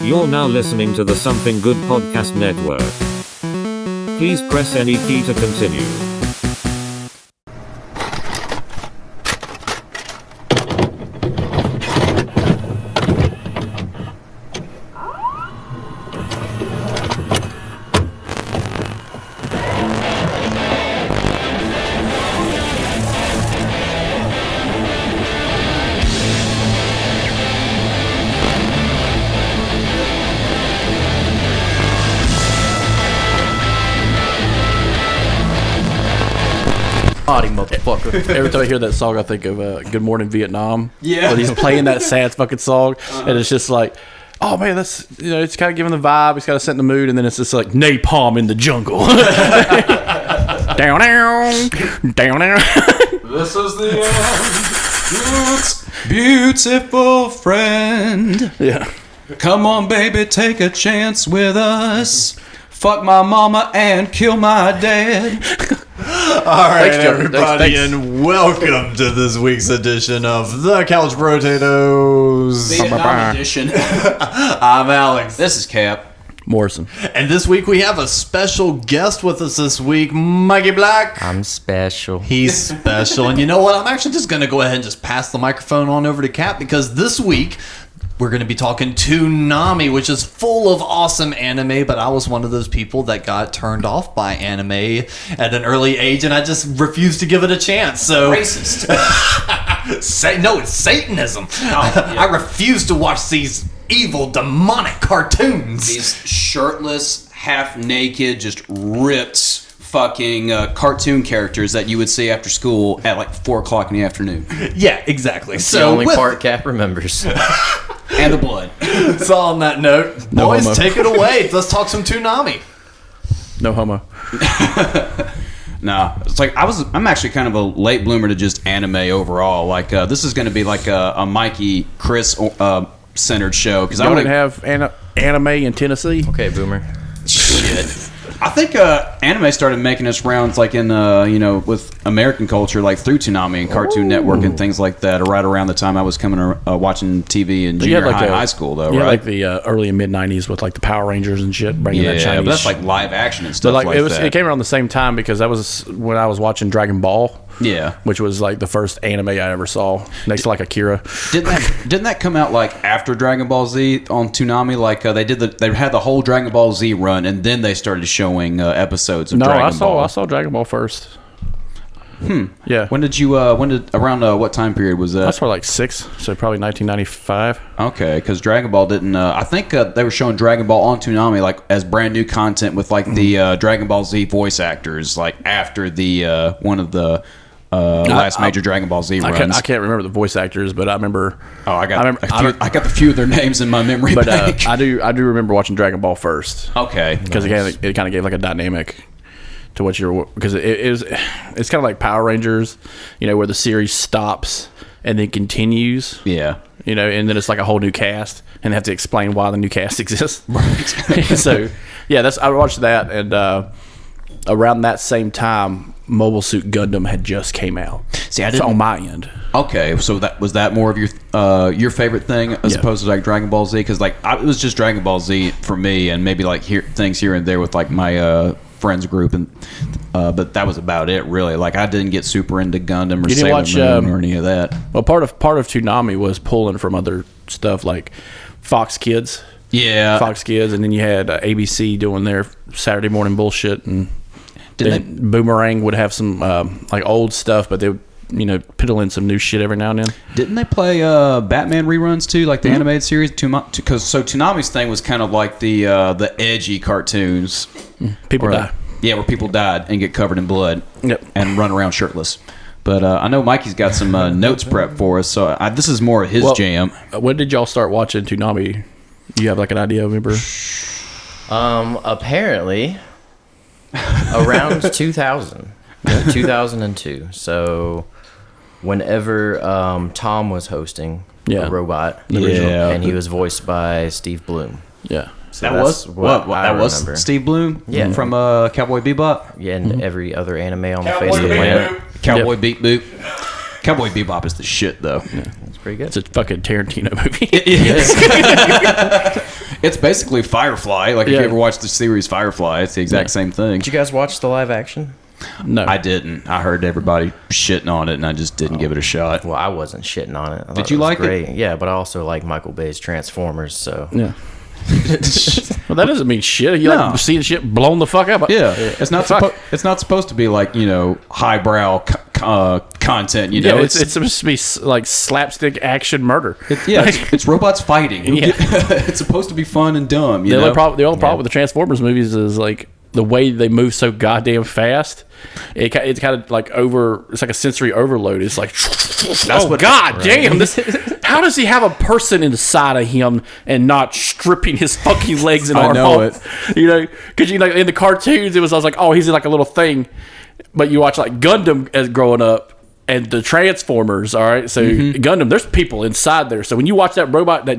You're now listening to the Something Good Podcast Network. Please press any key to continue. Motherfucker. Every time I hear that song, I think of Good Morning Vietnam. Yeah. When he's playing that sad fucking song, and it's just like, oh man, that's, you know, it's kind of giving the vibe, it's got to set in the mood, and then it's just like napalm in the jungle. Down, down, down. This is the end. Beautiful friend. Yeah. Come on, baby, take a chance with us. Fuck my mama and kill my dad. All right, Thanks, Joe. everybody, Thanks. and welcome to this week's edition of The Couch Potatoes. Vietnam edition. I'm Alex. This is Cap. Morrison. And this week we have a special guest with us this week, Mikey Black. I'm special. He's special. And you know what? I'm actually just going to go ahead and just pass the microphone on over to Cap, because this week we're going to be talking Toonami, which is full of awesome anime, but I was one of those people that got turned off by anime at an early age, and I just refused to give it a chance. So Racist. No, it's Satanism. yeah. I refuse to watch these evil, demonic cartoons. These shirtless, half-naked, just ripped fucking cartoon characters that you would see after school at like 4 o'clock in the afternoon. Yeah, exactly. It's the only part Cap remembers. And the blood. So on that note, No boys, homo. take it away. Let's talk some Toonami. No homo. Nah, it's like I'm actually kind of a late bloomer to just anime overall. Like this is going to be like a Mikey Chris centered show because I Y'all would didn't have anime in Tennessee? Okay, boomer. shit. I think anime started making its rounds like in with American culture, like through Toonami and Cartoon Network and things like that. Right around the time I was coming watching TV in junior high school, though, Yeah, right? like the early and mid '90s with like the Power Rangers and shit, bringing that Yeah, Chinese. but that's like live action and But stuff like, like that. it came around the same time because that was when I was watching Dragon Ball. Yeah. Which was like the first anime I ever saw, next to like Akira. Didn't that come out like after Dragon Ball Z on Toonami? Like they had the whole Dragon Ball Z run, and then they started showing episodes of Dragon Ball. I saw Dragon Ball first. Yeah. When around what time period was that? That's for like 6, so probably 1995. Okay, because Dragon Ball didn't. I think they were showing Dragon Ball on Toonami like as brand new content with like the Dragon Ball Z voice actors, like after the one of the last major Dragon Ball Z runs. I can't remember the voice actors, but I remember. Oh, I got a few of their names in my memory But bank. I do remember watching Dragon Ball first. Okay, Because it kind of gave like a dynamic to what you're, because it's kind of like Power Rangers, where the series stops and then continues. Yeah. And then it's like a whole new cast, and they have to explain why the new cast exists. So, yeah, I watched that, and around that same time, Mobile Suit Gundam had just came out. See, I So didn't. on my end. Okay, so that was more of your favorite thing as opposed to like Dragon Ball Z, because like it was just Dragon Ball Z for me, and maybe like things here and there with like my friends group, and but that was about it really. Like I didn't get super into Gundam or Sailor Moon or any of that. Well, part of Toonami was pulling from other stuff like Fox Kids. Yeah, Fox Kids, and then you had ABC doing their Saturday morning bullshit, and Didn't Boomerang would have some like old stuff, but they would piddle in some new shit every now and then. Didn't they play Batman reruns too, like the animated series? Because Toonami's thing was kind of like the edgy cartoons. People die. Yeah, where people died and get covered in blood. Yep. And run around shirtless. But I know Mikey's got some notes prepped for us, so this is more of his jam. When did y'all start watching Toonami? Do you have like an idea, remember? Apparently, around 2000, 2002. So, whenever Tom was hosting a robot, and he was voiced by Steve Bloom. Yeah. So that that's was what that I was remember. Steve Bloom, Yeah. from Cowboy Bebop. Yeah, and every other anime on the face of the planet. Cowboy Beep Boop. Cowboy Bebop is the shit, though. It's pretty good. It's a fucking Tarantino movie. It is. It's basically Firefly. Like if Yeah. you ever watched the series Firefly, it's the exact same thing. Did you guys watch the live action? No. I didn't. I heard everybody shitting on it, and I just didn't give it a shot. Well, I wasn't shitting on it. I thought you it was like it? great. Yeah, but I also like Michael Bay's Transformers. So Yeah. Well, that doesn't mean shit. You No. like seeing shit blown the fuck up. Yeah, it's not. Fuck. It's not supposed to be like highbrow content. You Yeah, know, it's supposed to be like slapstick action murder. it's robots fighting. Yeah. It's supposed to be fun and dumb. You The know, only problem with the Transformers movies is like the way they move so goddamn fast. It's kind of like it's like a sensory overload. It's like, god damn, how does he have a person inside of him and not stripping his fucking legs and I arms know off? You know, because in the cartoons I was like, oh, he's like a little thing, but you watch like Gundam as growing up. And the Transformers, all right? So Gundam, there's people inside there. So when you watch that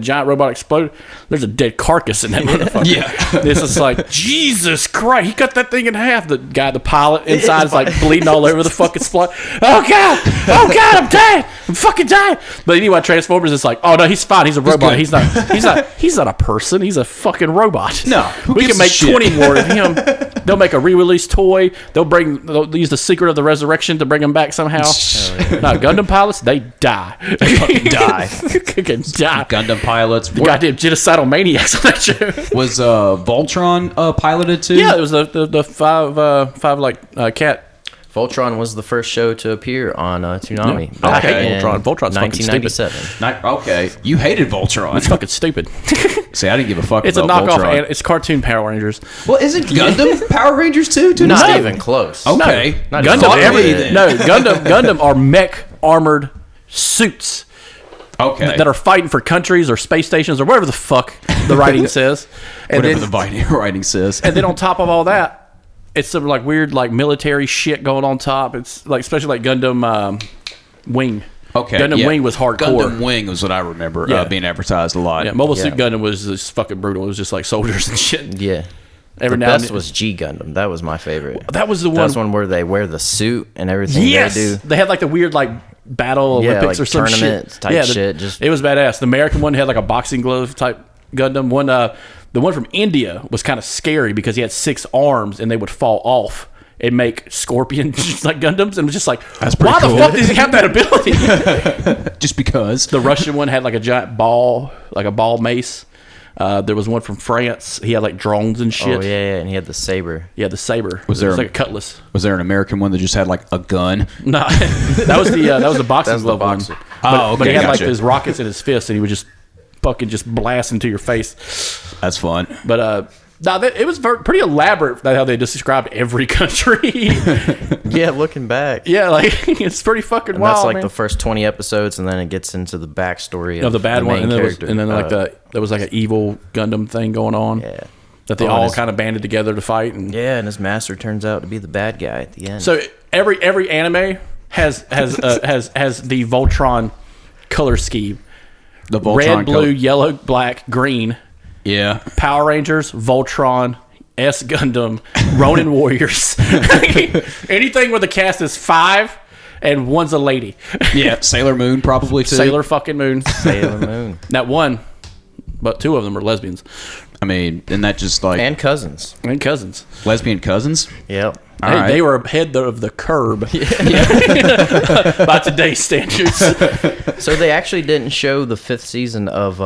giant robot explode, there's a dead carcass in that motherfucker. Yeah. It's just like, Jesus Christ, he cut that thing in half. The pilot inside is like bleeding all over the fucking spot. Oh God, I'm dead. I'm fucking dying. But anyway, Transformers is like, oh no, he's fine. He's a robot. He's not a person. He's a fucking robot. No, who we gives can make a shit? 20 more of him. They'll make a re-release toy. They'll use the Secret of the Resurrection to bring him back somehow. No, Gundam pilots, they die. die. Can die. Gundam pilots. The goddamn genocidal maniacs on that show. Was Voltron piloted too? Yeah, it was the five cat. Voltron was the first show to appear on Toonami. Yeah. I hate in Voltron. Voltron's fucking stupid. 1997. Okay, you hated Voltron. It's fucking stupid. See, I didn't give a fuck. It's a about knockoff. Voltron. It's cartoon Power Rangers. Well, isn't Gundam Power Rangers too? Not even close. Okay. Not Gundam. even Gundam are mech armored suits Okay. that are fighting for countries or space stations or whatever the fuck the writing says. And Whatever then, the writing says. and then on top of all that, it's some like weird like military shit going on top. It's like especially like Gundam Wing. Okay. Gundam yeah. Wing was hardcore. Gundam Wing was what I remember Yeah. being advertised a lot. Yeah, Mobile Suit Yeah. Gundam was just fucking brutal. It was just like soldiers and shit. Yeah. Every The now and best then. was G Gundam. That was my favorite. That was the one. That's one where they wear the suit and everything Yes, they do. they had like the weird like battle Yeah, Olympics like or some tournament shit. type shit, just- it was badass. The American one had like a boxing glove type Gundam. One, the one from India was kind of scary because he had 6 arms and they would fall off and make scorpion like Gundams, and it was just like, That's pretty why cool. the fuck does he have that ability? Just because. The Russian one had like a giant ball, like a ball mace. There was one from France. He had like drones and shit. Oh yeah, and he had the saber. Yeah, the saber. Was it was there- like a cutlass? Was there an American one that just had like a gun? No, that was the boxing That's the glove boxer. one. Oh, But he okay, had like gotcha. his rockets in his fist, and he would just fucking just blast into your face. That's fun. But it was pretty elaborate how they just described every country. Yeah, looking back. Yeah, like it's pretty fucking And wild. that's like man. the first 20 episodes, and then it gets into the backstory of the bad one, main and then, character. there was like an evil Gundam thing going on. Yeah. That they Oh, all and his- kind of banded together to fight. And Yeah, and his master turns out to be the bad guy at the end. so every anime has the Voltron color scheme: The Voltron red, blue, color. yellow, black, green. Yeah. Power Rangers, Voltron, S Gundam, Ronin Warriors. Anything where the cast is 5 and one's a lady. Yeah. Sailor Moon probably too. Sailor fucking Moon. Sailor Moon. Not one, but 2 of them are lesbians I mean, and that just like And cousins. and cousins. lesbian cousins. Yep. All Hey, right. they were ahead of the curb by today's standards. So they actually didn't show the 5th season of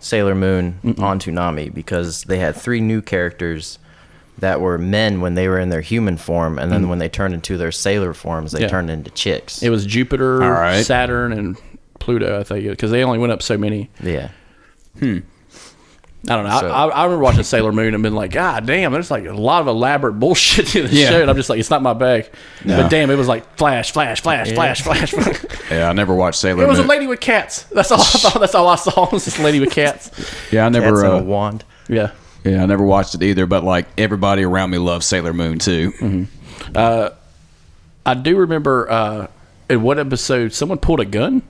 Sailor Moon on Toonami because they had 3 new characters that were men when they were in their human form, and then when they turned into their sailor forms, they Yeah. turned into chicks. It was Jupiter, All right. Saturn, and Pluto, I think, because they only went up so many. Yeah. I don't know. So- I remember watching Sailor Moon and been like, God damn, there's like a lot of elaborate bullshit in the Yeah. show. And I'm just like, it's not my bag. No. But damn, it was like flash, flash, flash, flash, flash. Yeah, I never watched Sailor It was a Moon. lady with cats. That's all I thought. That's all I saw was this lady with cats. Yeah, I Cats never. and a wand. Yeah. Yeah, I never watched it either. But like everybody around me loves Sailor Moon too. I do remember in one episode, someone pulled a gun.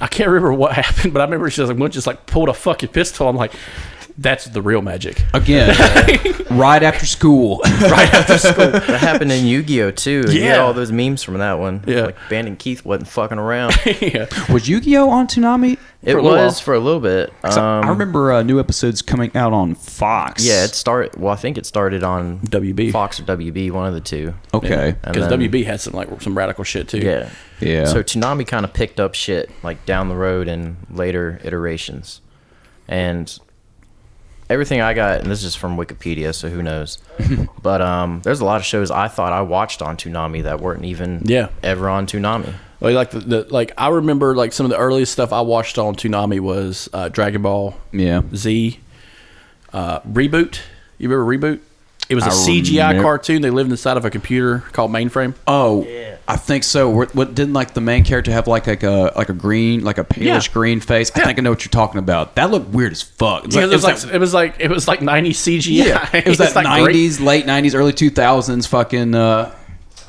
I can't remember what happened, but I remember she was like, one just like pulled a fucking pistol. I'm like, That's the real magic. Again, right after school. Right after school. That happened in Yu-Gi-Oh too. You Yeah. get all those memes from that one. Yeah. Like Bandit Keith wasn't fucking around. Yeah. Was Yu-Gi-Oh on Toonami? It a little was while. for a little bit. I remember new episodes coming out on Fox. Yeah, it started. Well, I think it started on WB. Fox or WB, one of the two. Okay. And Because then- WB had some radical shit too. Yeah. Yeah. So Toonami kind of picked up shit like down the road in later iterations, and everything I got, and this is from Wikipedia, so who knows? But there's a lot of shows I thought I watched on Toonami that weren't even ever on Toonami. Like like I remember like some of the earliest stuff I watched on Toonami was Dragon Ball Z, Reboot. You remember Reboot? It was a CGI cartoon. They lived inside of a computer called Mainframe. Oh, I think so. What didn't like the main character have like a green, like a palish green face? I think I know what you're talking about. That looked weird as fuck. It was like 90s CGI. Yeah, it was that like 90s, late 90s, early 2000s fucking.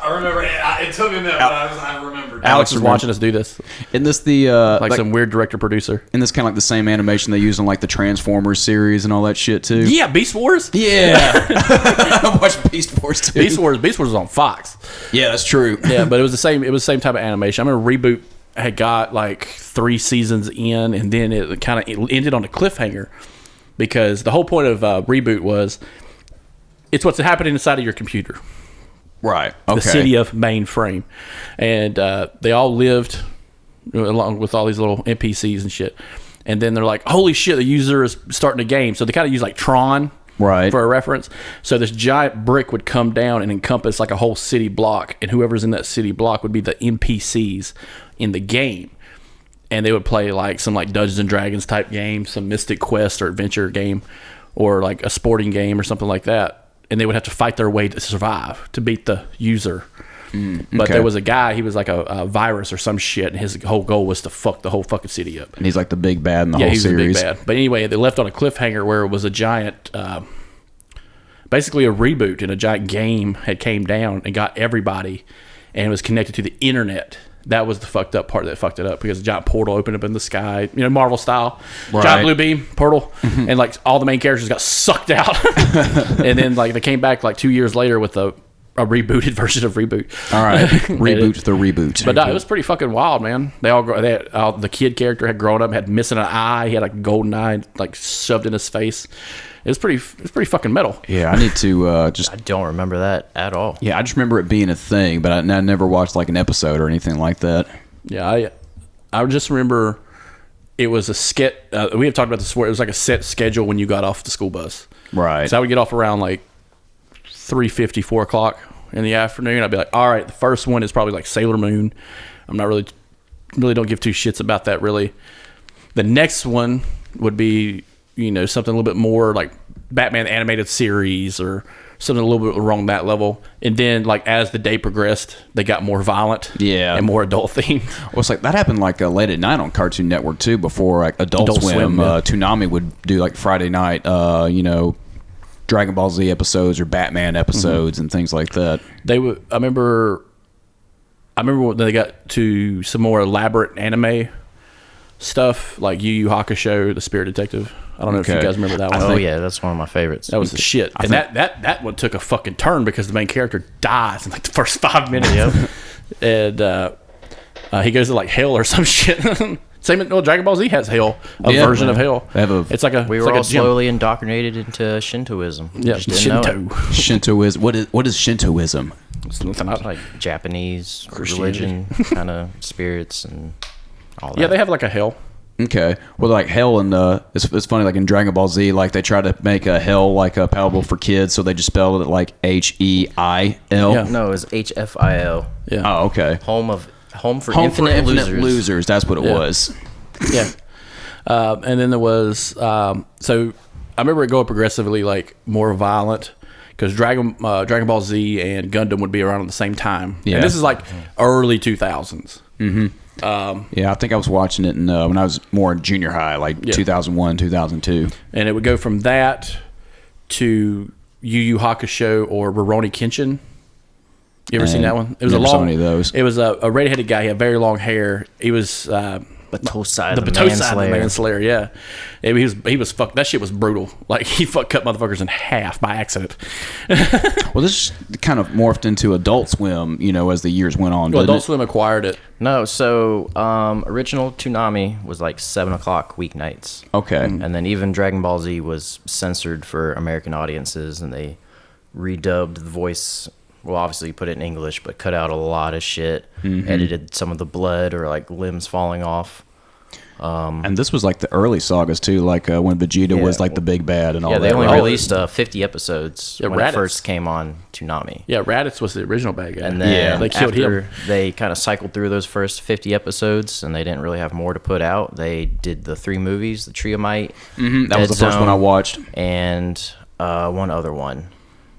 I remember it took me a minute, but I remembered. Alex is watching us do this, Isn't this the like some weird director producer. and this kind of like the same animation they use on like the Transformers series and all that shit too? Yeah, Beast Wars. Yeah. I watched Beast Wars too. Beast Wars was on Fox. Yeah, that's true. Yeah, but it was the same. It was the same type of animation. I remember Reboot had got like 3 seasons in, and then it ended on a cliffhanger because the whole point of Reboot was it's what's happening inside of your computer. Right. Okay. The city of Mainframe, and they all lived along with all these little NPCs and shit. And then they're like, "Holy shit, the user is starting a game." So they kind of use like Tron, Right. for a reference. So this giant brick would come down and encompass like a whole city block, and whoever's in that city block would be the NPCs in the game. And they would play like some like Dungeons and Dragons type game, some Mystic Quest or adventure game, or like a sporting game or something like that. And they would have to fight their way to survive, to beat the user. But okay. there was a guy, he was like a virus or some shit, and his whole goal was to fuck the whole fucking city up. And he's like the big bad in the whole He's series. the big bad. But anyway, they left on a cliffhanger where it was a giant, basically a reboot, and a giant game had came down and got everybody, and it was connected to the internet. That was the fucked up part that fucked it up, because a giant portal opened up in the sky, Marvel style, Right. giant blue beam portal, and like all the main characters got sucked out, and then like they came back like 2 years later with a rebooted version of Reboot. All right. Reboot the reboot. But it was pretty fucking wild, man. The kid character had grown up, had missing an eye. He had like a golden eye like shoved in his face. It's pretty fucking metal. Yeah, I need to just. I don't remember that at all. Yeah, I just remember it being a thing, but I never watched like an episode or anything like that. Yeah, I just remember it was a skit. We have talked about this before. It was like a set schedule when you got off the school bus. Right. So I would get off around like 3:50, 4 o'clock in the afternoon. I'd be like, all right, the first one is probably like Sailor Moon. I'm not really don't give two shits about that really. The next one would be, something a little bit more like Batman animated series or something a little bit along that level. And then like as the day progressed, they got more violent, Yeah. and more adult themed. Well, it's like that happened like late at night on Cartoon Network too. Before like Adult Swim, yeah. Toonami would do like Friday night, Dragon Ball Z episodes or Batman episodes and things like that. They would. I remember when they got to some more elaborate anime stuff, like Yu Yu Hakusho, The Spirit Detective. I don't know if you Okay. guys remember that one. Oh yeah, that's one of my favorites. That was the shit. And that one took a fucking turn because the main character dies in like the first 5 minutes. And he goes to like hell or some shit. Dragon Ball Z has hell, a version of hell. They have It's like a we it's were like all a gym. slowly indoctrinated into Shintoism. We Yeah, just didn't know it. Shintoism. What is Shintoism? It's nothing I- Like Japanese Christianity. religion kind of spirits and all that. Yeah, they have like a hell. Okay. Well, like hell, and it's funny. Like in Dragon Ball Z, like they try to make a hell like palatable for kids, so they just spelled it like HEIL. Yeah. No, it was HFIL. Yeah. Oh, okay. Home for Home Infinite, for Infinite Losers. Losers. That's what it Yeah. was. Yeah. And then there was so I remember it going progressively like more violent because Dragon Ball Z and Gundam would be around at the same time. Yeah. And this is like early 2000s. Yeah, I think I was watching it when I was more in junior high, like 2001, 2002. And it would go from that to Yu Yu Hakusho or Rurouni Kenshin. You ever seen that one? It was never a long. saw any of those. It was a red-headed guy. He had very long hair. He was Batosai, the the Batosai, the manslayer. manslayer. Yeah, I mean, he was fucked. That shit was brutal. Like he cut motherfuckers in half by accident. Well, this kind of morphed into Adult Swim, as the years went on. Well, didn't Adult it? Swim acquired it. No, so original Toonami was like 7:00 weeknights. Okay. And then even Dragon Ball Z was censored for American audiences, and they redubbed the voice. Well, obviously put it in English, but cut out a lot of shit. Edited some of the blood or like limbs falling off. And this was like the early sagas too, like when Vegeta Yeah. was like the big bad and all Yeah, that. they only right? released 50 episodes when Raditz. it first came on Toonami. Yeah, Raditz was the original bad guy. And then they killed after him. they kind of cycled through those first 50 episodes and they didn't really have more to put out, they did the 3 movies, the Triomite, That was the first one I watched. and one other one.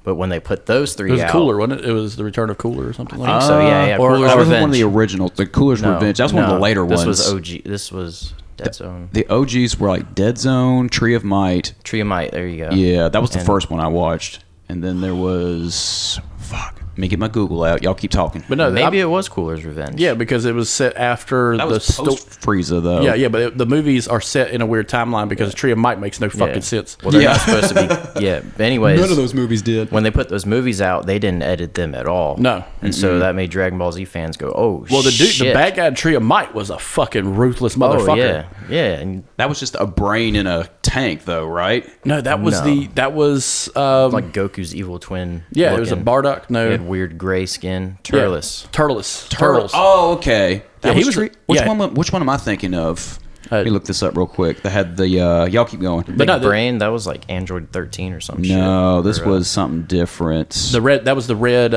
But when they put those 3 It was out, Cooler, wasn't it? It was the Return of Cooler or something like I think that. so, yeah. or- Cooler's That was Revenge. one of the originals. The Cooler's No, Revenge. That was one of the no, later this ones. was OG. This was Dead Zone. The OGs were like Dead Zone, Tree of Might. Triomite, there you go. Yeah, that was the And- first one I watched. And then there was... Fuck. Let me get my Google out. Y'all keep talking. But no, Maybe it was Cooler's Revenge. yeah, because it was set after that the was post-Frieza, though. Yeah, but the movies are set in a weird timeline because Tree of Might makes no fucking Yeah. sense. Well, they're Yeah. not supposed to be. Yeah, but anyways. None of those movies did. When they put those movies out, they didn't edit them at all. No. And so that made Dragon Ball Z fans go, "Oh, Well, the shit. bad guy in Tree of Might was a fucking ruthless Oh, motherfucker. yeah, yeah." And That was just a brain in a tank, though, right? No, that was No. that was like Goku's evil twin. yeah, it was a looking. Bardock. He No, had weird gray skin. Yeah. Turles. Turtles. Oh, okay. That Yeah, he was Tree- a- which yeah. one? Which one am I thinking of? Let me look this up real quick. They had the... y'all keep going. Big no, the- brain. That was like Android 13 or some shit. No, this Or, was something different. The red. That was the red.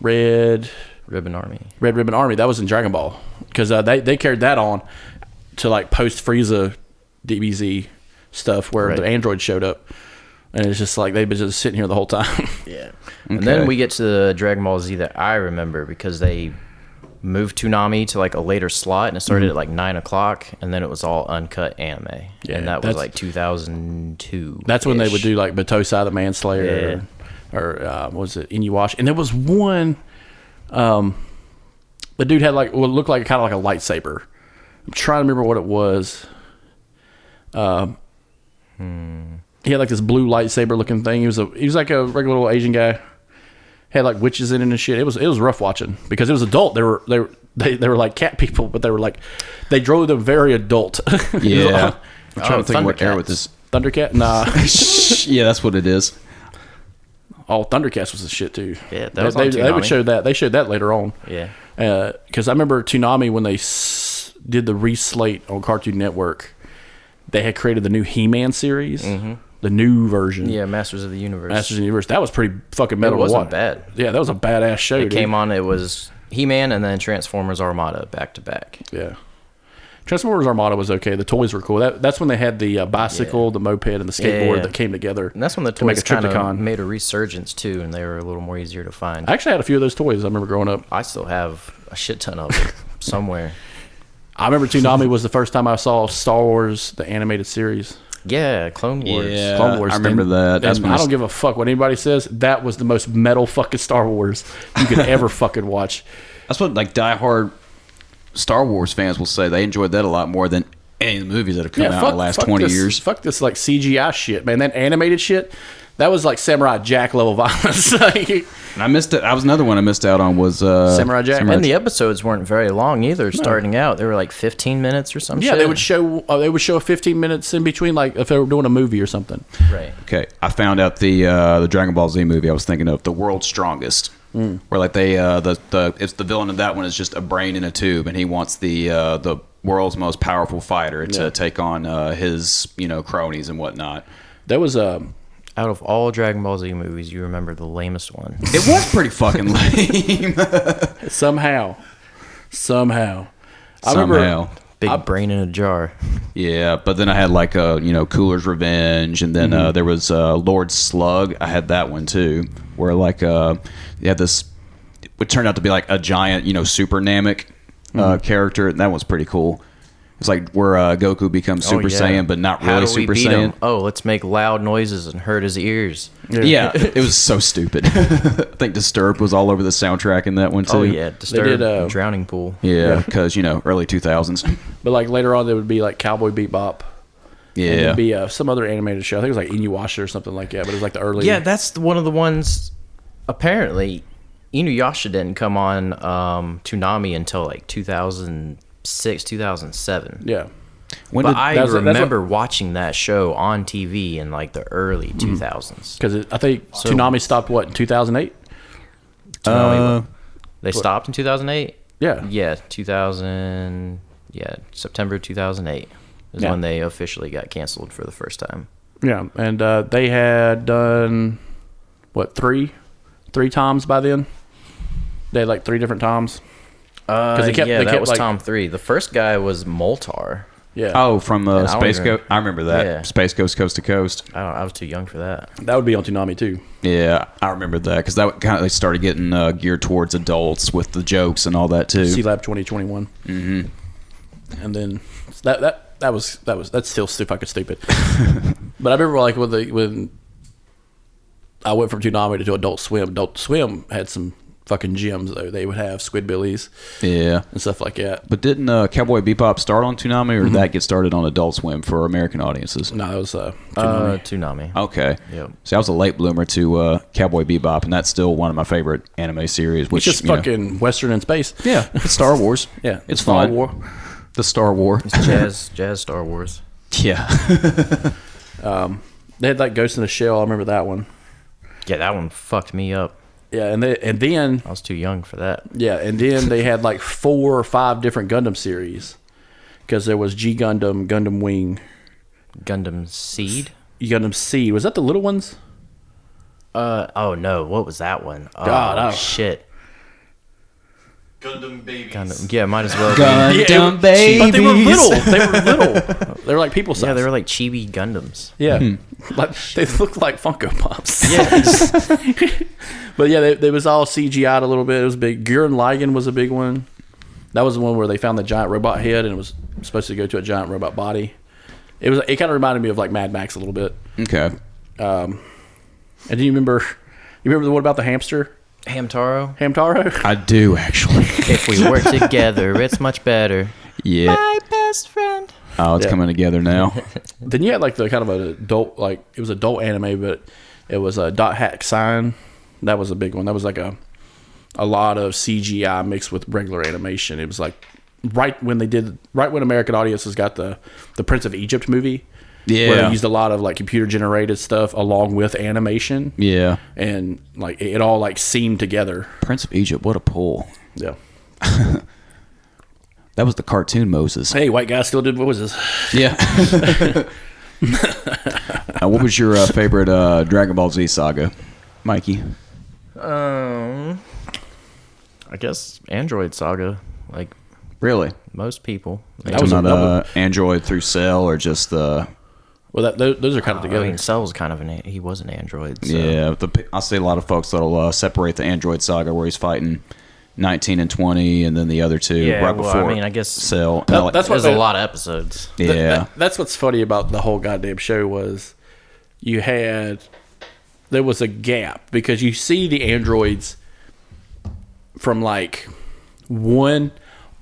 Red Ribbon Army. Ribbon Army. That was in Dragon Ball because they carried that on to like post Frieza DBZ stuff where Right. the android showed up, and it's just like they've been just sitting here the whole time. Yeah. And then we get to the Dragon Ball Z that I remember because they moved Toonami to like a later slot and it started at like 9:00 and then it was all uncut anime. Yeah, and that was that's- like 2002. That's when they would do like Batosai the Manslayer, or was it Inuwashi? And there was one, the dude had like what looked like kind of like a lightsaber. I'm trying to remember what it was. He had like this blue lightsaber looking thing. He was like a regular little Asian guy. Had like witches in it and shit. It was rough watching because it was adult. They were like cat people, but they drove them very adult. Yeah. I'm trying to think what era Thundercats. with this... Thundercat? Nah. Yeah, that's what it is. Oh, Thundercats was the shit too. Yeah, that was on they would Toonami. show that. They showed that later on. Yeah. Because I remember Toonami when they did the reslate on Cartoon Network, they had created the new He-Man series, the new version. Yeah, Masters of the Universe. Masters of the Universe. That was pretty fucking metal. It wasn't to watch. bad. Yeah, that was a badass show. It dude. came on, it was He-Man and then Transformers Armada back to back. Yeah. Transformers Armada was okay. The toys were cool. That's when they had the bicycle, the moped, and the skateboard Yeah. that came together. And that's when the to make toys a kind of Triptychon. made a resurgence too, and they were a little more easier to find. I actually had a few of those toys. I remember growing up. I still have a shit ton of them somewhere. I remember Toonami was the first time I saw Star Wars, the animated series. Yeah, Clone Wars. Yeah. Clone Wars. I remember that. That's And when I I don't s- give a fuck what anybody says. That was the most metal fucking Star Wars you could ever fucking watch. That's what like diehard Star Wars fans will say. They enjoyed that a lot more than any of the movies that have come out in the last 20 this, years. Fuck this like CGI shit, man. That animated shit, that was like Samurai Jack level violence. Like, And I missed it. That was another one I missed out on was Samurai Jack. And the episodes weren't very long either. Starting out, they were like 15 minutes or some yeah, shit. they would show 15 minutes in between, like if they were doing a movie or something. Right. Okay, I found out the Dragon Ball Z movie I was thinking of, The World's Strongest, where like they it's the villain of that one is just a brain in a tube, and he wants the world's most powerful fighter to take on his cronies and whatnot. There was Out of all Dragon Ball Z movies, you remember the lamest one. It was pretty fucking lame. somehow. I remember Somehow. Big brain in a jar. Yeah, but then I had like Cooler's Revenge, and then there was Lord Slug. I had that one too, where like you had this. It turned out to be like a giant, super Namek character, and that was pretty cool. It's like where Goku becomes Super yeah. Saiyan, but not How really do we Super beat Saiyan. him? Oh, let's make loud noises and hurt his ears. Yeah, it was so stupid. I think Disturbed was all over the soundtrack in that one too. Oh yeah, Disturbed, did, Drowning Pool. Yeah, because early 2000s. But like later on, there would be like Cowboy Bebop. And Yeah, there'd be some other animated show. I think it was like Inuyasha or something like that. But it was like the early. Yeah, that's one of the ones. Apparently, Inuyasha didn't come on Toonami until like 2006, 2007. Yeah. when But did I that's what- remember watching that show on TV in like the early 2000s. Because I think Toonami stopped what in 2008. They stopped in 2008. Yeah. Yeah, 2000. Yeah, September 2008 is Yeah. when they officially got canceled for the first time. Yeah, and they had done what three times by then. They had like 3 different times. They kept- yeah, they that kept, was like- Tom 3. The first guy was Moltar. Yeah. Oh, from I don't Space even- Ghost. I remember that. Yeah. Space Ghost Coast to Coast. I was too young for that. That would be on Toonami too. Yeah, I remember that because that kind of they started getting geared towards adults with the jokes and all that too. C Lab 2021. Mm-hmm. And then that's still fucking stupid. But I remember like when I went from Toonami to Adult Swim. Adult Swim had some fucking gems though. They would have Squidbillies Yeah, and stuff like that. but didn't Cowboy Bebop start on Toonami, or did that get started on Adult Swim for American audiences? No, it was Toonami. Toonami. Okay. Yep. See, I was a late bloomer to Cowboy Bebop, and that's still one of my favorite anime series. Which It's just fucking Western in space. yeah, it's Star Wars. Yeah, it's Star fun. War. The Star War. Jazz Star Wars. Yeah. They had like Ghost in the Shell. I remember that one. Yeah, that one fucked me up. Yeah, and then I was too young for that. they had like 4 or 5 different Gundam series because there was G Gundam, Gundam Wing, Gundam Seed. Gundam Seed. Was that the little ones? Oh no, what was that one? Oh God, I don't- shit. Gundam babies. Gundam. Yeah, might as well be. Gundam But babies. they were little. They were little. They were like people size. Yeah, they were like chibi Gundams. Yeah, like they looked like Funko Pops. Yeah. But yeah, they was all CGI'd a little bit. It was big. Gurren Lagann was a big one. That was the one where they found the giant robot head and it was supposed to go to a giant robot body. It kind of reminded me of like Mad Max a little bit. Okay. And do you remember the one about the hamster? Hamtaro. Hamtaro? I do actually. If we work together, it's much better. Yeah. My best friend. Oh, it's Yeah. coming together now. Then you had like the kind of an adult, like it was adult anime, but it was a dot hack sign. That was a big one. That was like a lot of CGI mixed with regular animation. It was like right when American audiences got the Prince of Egypt movie. Yeah. Where they used a lot of like computer generated stuff along with animation. Yeah. And like it all like seamed together. Prince of Egypt, what a pull. Yeah. That was the cartoon Moses. Hey, white guy still did voices. Yeah. What was your favorite Dragon Ball Z saga, Mikey? I guess Android Saga, like Really? most people. That was not Android through Cell or just the... Well, those are kind of together. I mean, Cell was kind of he was an android. So. Yeah, I see a lot of folks that'll separate the Android saga where he's fighting 19 and 20 and then the other two Yeah, right well, before I mean, I guess Cell. that's what There's a lot of episodes. Yeah. That's what's funny about the whole goddamn show was there was a gap because you see the androids from like 1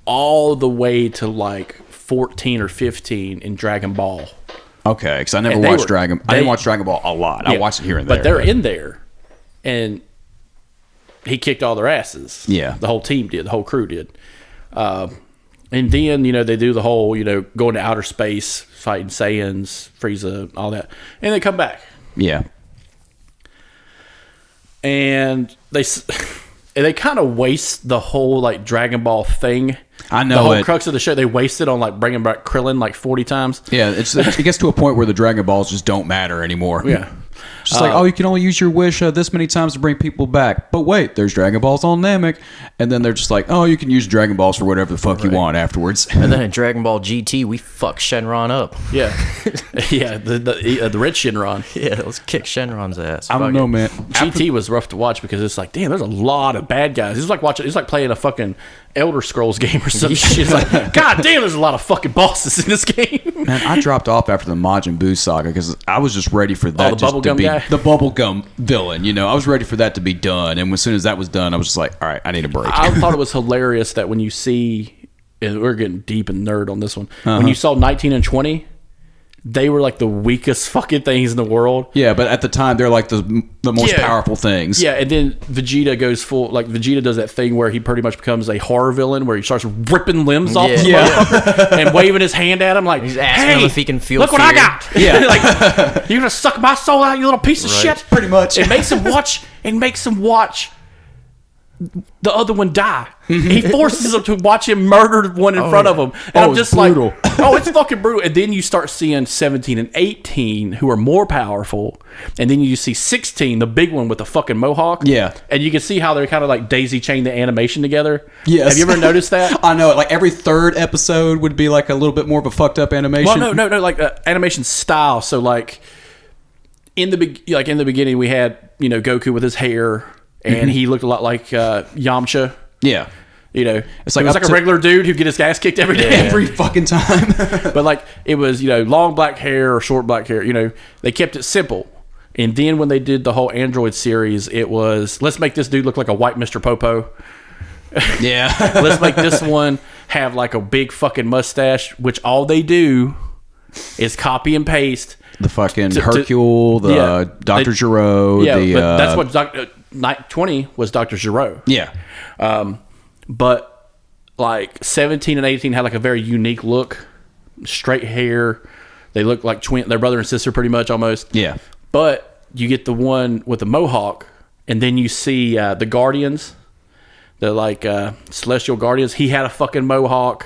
all the way to like 14 or 15 in Dragon Ball. Okay, because I never And they watched were- I didn't watch Dragon Ball a lot. I Yeah, watched it here and there. But they're in there. And he kicked all their asses. Yeah. The whole team did. The whole crew did. And then, they do the whole, going to outer space, fighting Saiyans, Frieza, all that. And they come back. Yeah. And they kind of waste the whole, like, Dragon Ball thing. I know the whole it. crux of the show, they wasted on, like, bringing back Krillin, like, 40 times. Yeah, it gets to a point where the Dragon Balls just don't matter anymore. Yeah. Just like, oh, you can only use your wish this many times to bring people back. But wait, there's Dragon Balls on Namek. And then they're just like, oh, you can use Dragon Balls for whatever the fuck you want afterwards. And then in Dragon Ball GT, we fuck Shenron up. Yeah, yeah, the red Shenron. Yeah, let's kick Shenron's ass. I don't know, man. GT was rough to watch because it's like, damn, there's a lot of bad guys. It's like watching. It's like playing a fucking Elder Scrolls game or some shit. It's like, god damn, there's a lot of fucking bosses in this game. Man, I dropped off after the Majin Buu saga because I was just ready for that the just to bubblegum be guy? the bubblegum villain. You know, I was ready for that to be done. And as soon as that was done, I was just like, all right, I need a break. I thought it was hilarious that when you see, and we're getting deep and nerd on this one, when you saw 19 and 20, they were like the weakest fucking things in the world. Yeah, but at the time, they're like the most Yeah. powerful things. Yeah, and then Vegeta goes full, like Vegeta does that thing where he pretty much becomes a horror villain where he starts ripping limbs off the motherfucker and waving his hand at him like, He's asking hey, him if he can feel look what I fear." got. Yeah. Like, you're gonna suck my soul out, you little piece of shit. Pretty much. It makes him watch the other one die. He forces him to watch him murder one in front of him. And I'm it's just brutal. like, oh, it's fucking brutal. And then you start seeing 17 and 18 who are more powerful. And then you see 16, the big one with the fucking mohawk. Yeah. And you can see how they're kind of like daisy chain the animation together. Yes. Have you ever noticed that? I know. Like every third episode would be like a little bit more of a fucked up animation. Well, no, like animation style. So like in the beginning, we had Goku with his hair, and he looked a lot like Yamcha. Yeah. It's like like up a to- regular dude who'd get his ass kicked every day. Every fucking time. But like it was, long black hair or short black hair. They kept it simple. And then when they did the whole Android series, it was, let's make this dude look like a white Mr. Popo. Yeah. Let's make this one have like a big fucking mustache, which all they do is copy and paste. The fucking Hercule, the Dr. Giro, Yeah, the... but that's what 20 was Dr. Giro. Yeah. But like 17 and 18 had like a very unique look, straight hair. They look like they're brother and sister pretty much almost. Yeah. But you get the one with the mohawk, and then you see the Guardians, the like Celestial Guardians. He had a fucking mohawk.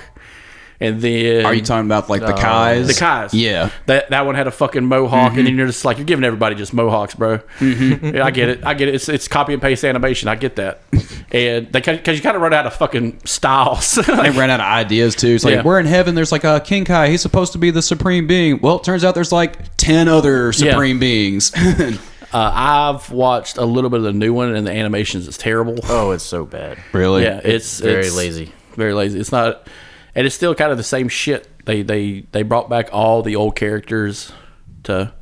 And then Are you talking about like the Kais? the Kais? Yeah. That one had a fucking mohawk, and then you're just like, you're giving everybody just mohawks, bro. Yeah, I get it. It's copy and paste animation. I get that. And because you kind of run out of fucking styles. They ran out of ideas too. It's like, Yeah. we're in heaven. There's like a King Kai. He's supposed to be the supreme being. Well, it turns out there's like 10 other supreme beings. I've watched a little bit of the new one, and the animations is terrible. Oh, it's so bad. Really? Yeah, it's Very lazy. Very lazy. It's not, and it's still kind of the same shit. They brought back all the old characters to,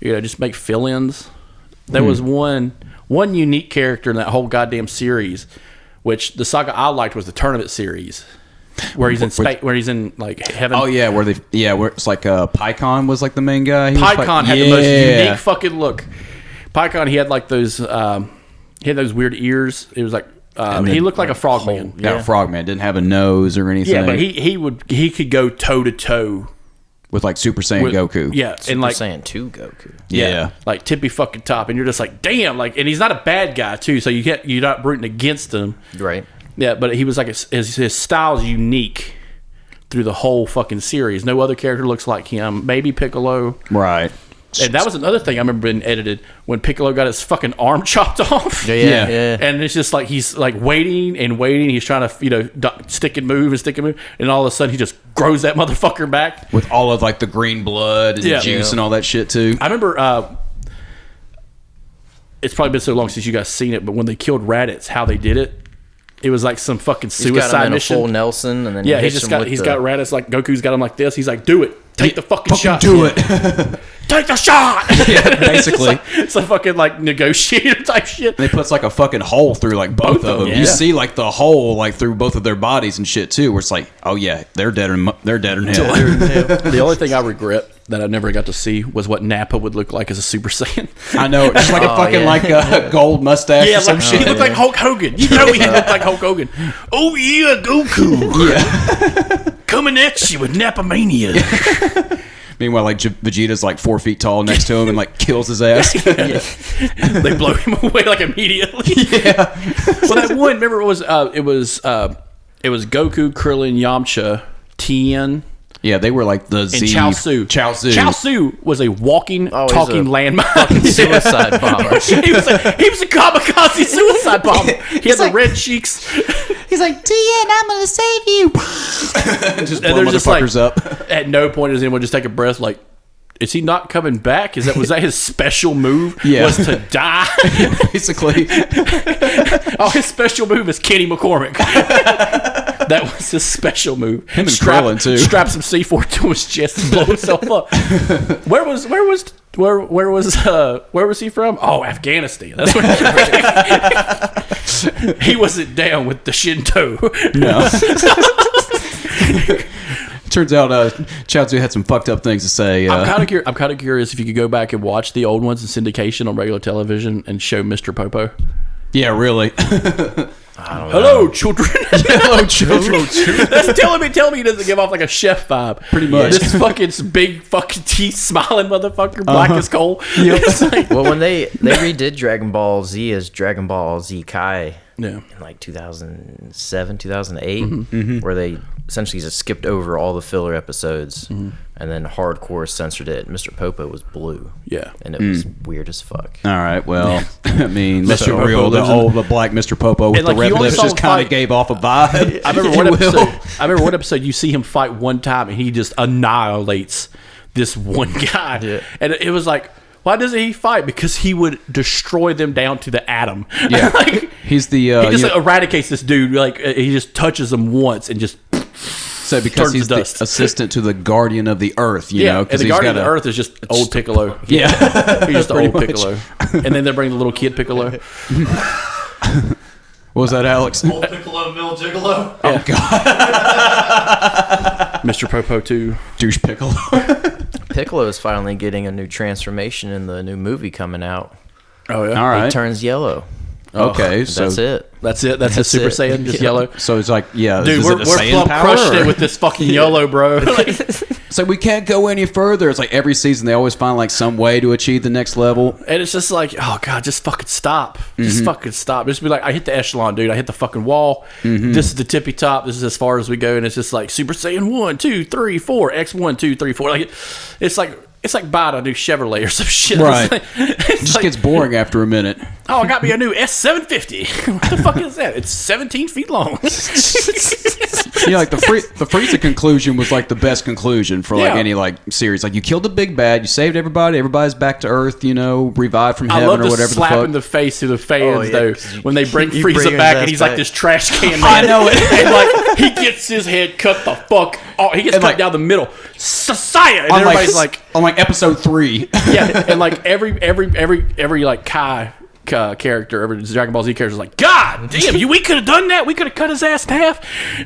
just make fill-ins. There was one unique character in that whole goddamn series, which the saga I liked was the tournament series, where he's in space, where he's in like heaven. Oh yeah, where it's like Pycon was like the main guy. Pycon had the most unique fucking look. Pycon, he had like those weird ears. It was like he looked like a frogman. Yeah, a frogman didn't have a nose or anything. Yeah, but he could go toe to toe with like Super Saiyan Goku. Yeah, Super and like Saiyan 2 Goku. Yeah. like tippy fucking top, and you're just like, damn, like, and he's not a bad guy too, so you're not rooting against him. Right. Yeah, but he was like his style's unique through the whole fucking series. No other character looks like him. Maybe Piccolo. Right. And that was another thing I remember being edited when Piccolo got his fucking arm chopped off. Yeah. And it's just like he's like waiting and waiting. He's trying to stick and move, and all of a sudden he just grows that motherfucker back With all of like the green blood and juice and all that shit too. I remember. It's probably been so long since you guys seen it, but when they killed Raditz, how they did it, it was like some fucking He's got him suicide in mission. a full Nelson, and then Yeah, he's got Raditz like Goku's got him like this. He's like, do it, take the fucking shot, Do it. take the shot. Basically. it's a fucking like negotiator type shit. They puts like a fucking hole through like both of them. yeah. You see like the hole like through both of their bodies and shit too. Where it's like, oh yeah, they're dead in hell. The only thing I regret that I never got to see was what Nappa would look like as a Super Saiyan. I know, just like a fucking like a gold mustache or some shit. He looked like Hulk Hogan. You know he looked like Hulk Hogan. Oh yeah, Goku. Yeah. Coming at you with Nappa Mania. Meanwhile, like Vegeta's like 4 feet tall next to him and like kills his ass. They blow him away like immediately. Yeah. Well, that one, remember it was Goku, Krillin, Yamcha, Tien, Yeah, they were like the Z. And Chaozu. Chaozu was a walking, talking landmine. Suicide bomber. he was a kamikaze suicide bomber. He had the red cheeks. He's like, TN, I'm gonna save you. Just blow motherfuckers up. At no point does anyone just take a breath like, is he not coming back? Was that his special move? Yeah. Was to die? Basically. His special move is Kenny McCormick. That was his special move. Him and Krillin, too. Strap some C4 to his chest and blow himself up. Where was he from? Oh, Afghanistan. That's where he wasn't down with the Shinto. No. Turns out Chaozu had some fucked up things to say. I'm kind of curious if you could go back and watch the old ones in syndication on regular television and show Mr. Popo. Yeah, really. Hello, children. Hello, children. That's telling me he doesn't give off like a chef vibe. Pretty much. This fucking big fucking teeth smiling motherfucker, black as coal. Yep. It's like, Well, when they redid Dragon Ball Z as Dragon Ball Z Kai yeah. in like 2007, 2008, where they essentially just skipped over all the filler episodes and then hardcore censored it. Mr. Popo was blue. Yeah. And it was weird as fuck. All right, well, I mean, let's be Mr. real. Popo The black Mr. Popo with And, the like, red you only lips saw just him kind of fight- gave off a vibe. I remember one episode you see him fight one time and he just annihilates this one guy. Yeah. And it was like, why doesn't he fight? Because he would destroy them down to the atom. Yeah. Like, He's the... he just eradicates this dude. Like he just touches him once and just so because turns he's to the dust. assistant to the Guardian of the Earth, you know? and 'cause the he's Guardian got of the Earth is just old Piccolo. Yeah. He's just Pretty old much. Piccolo. And then they bring the little kid Piccolo. What was that, Alex? Old Piccolo, Mill Gigolo. Oh, God. Mr. Popo 2. Douche Piccolo. Piccolo is finally getting a new transformation in the new movie coming out. Oh, yeah. All right. He turns yellow. Okay, so... That's it. That's it. That's his Super it. Saiyan, just Yeah. yellow. So it's like, yeah, Dude, is we're it a Saiyan plumb power, crushing or- it with this fucking YOLO, bro. Like, So we can't go any further. It's like every season they always find like some way to achieve the next level. and it's just like, oh, God, just fucking stop. Just fucking stop. Just be like, I hit the echelon, dude. I hit the fucking wall. This is the tippy top. This is as far as we go. And it's just like Super Saiyan 1, 2, 3, 4, X1, 2, 3, 4. Like, it's like buying a new Chevrolet or some shit. Right. It It just gets boring after a minute. oh, I got me a new S750. What the fuck is that? It's 17 feet long. Yeah, like the Frieza conclusion was like the best conclusion for like Yeah. any like series. Like you killed the big bad, you saved everybody, everybody's back to Earth, you know, revived from I heaven love or the whatever slap the fuck. in the face to the fans, Oh, yeah, though, 'cause when they bring you bring Frieza his back ass and he's like back. this trash can man. I know it. And like, he gets his head cut the fuck off. He gets And, cut like- down the middle. Saya! And on everybody's like, on like episode 3. yeah. And like, every like Kai character, every Dragon Ball Z character is like, God damn, we could have done that. We could have cut his ass in half.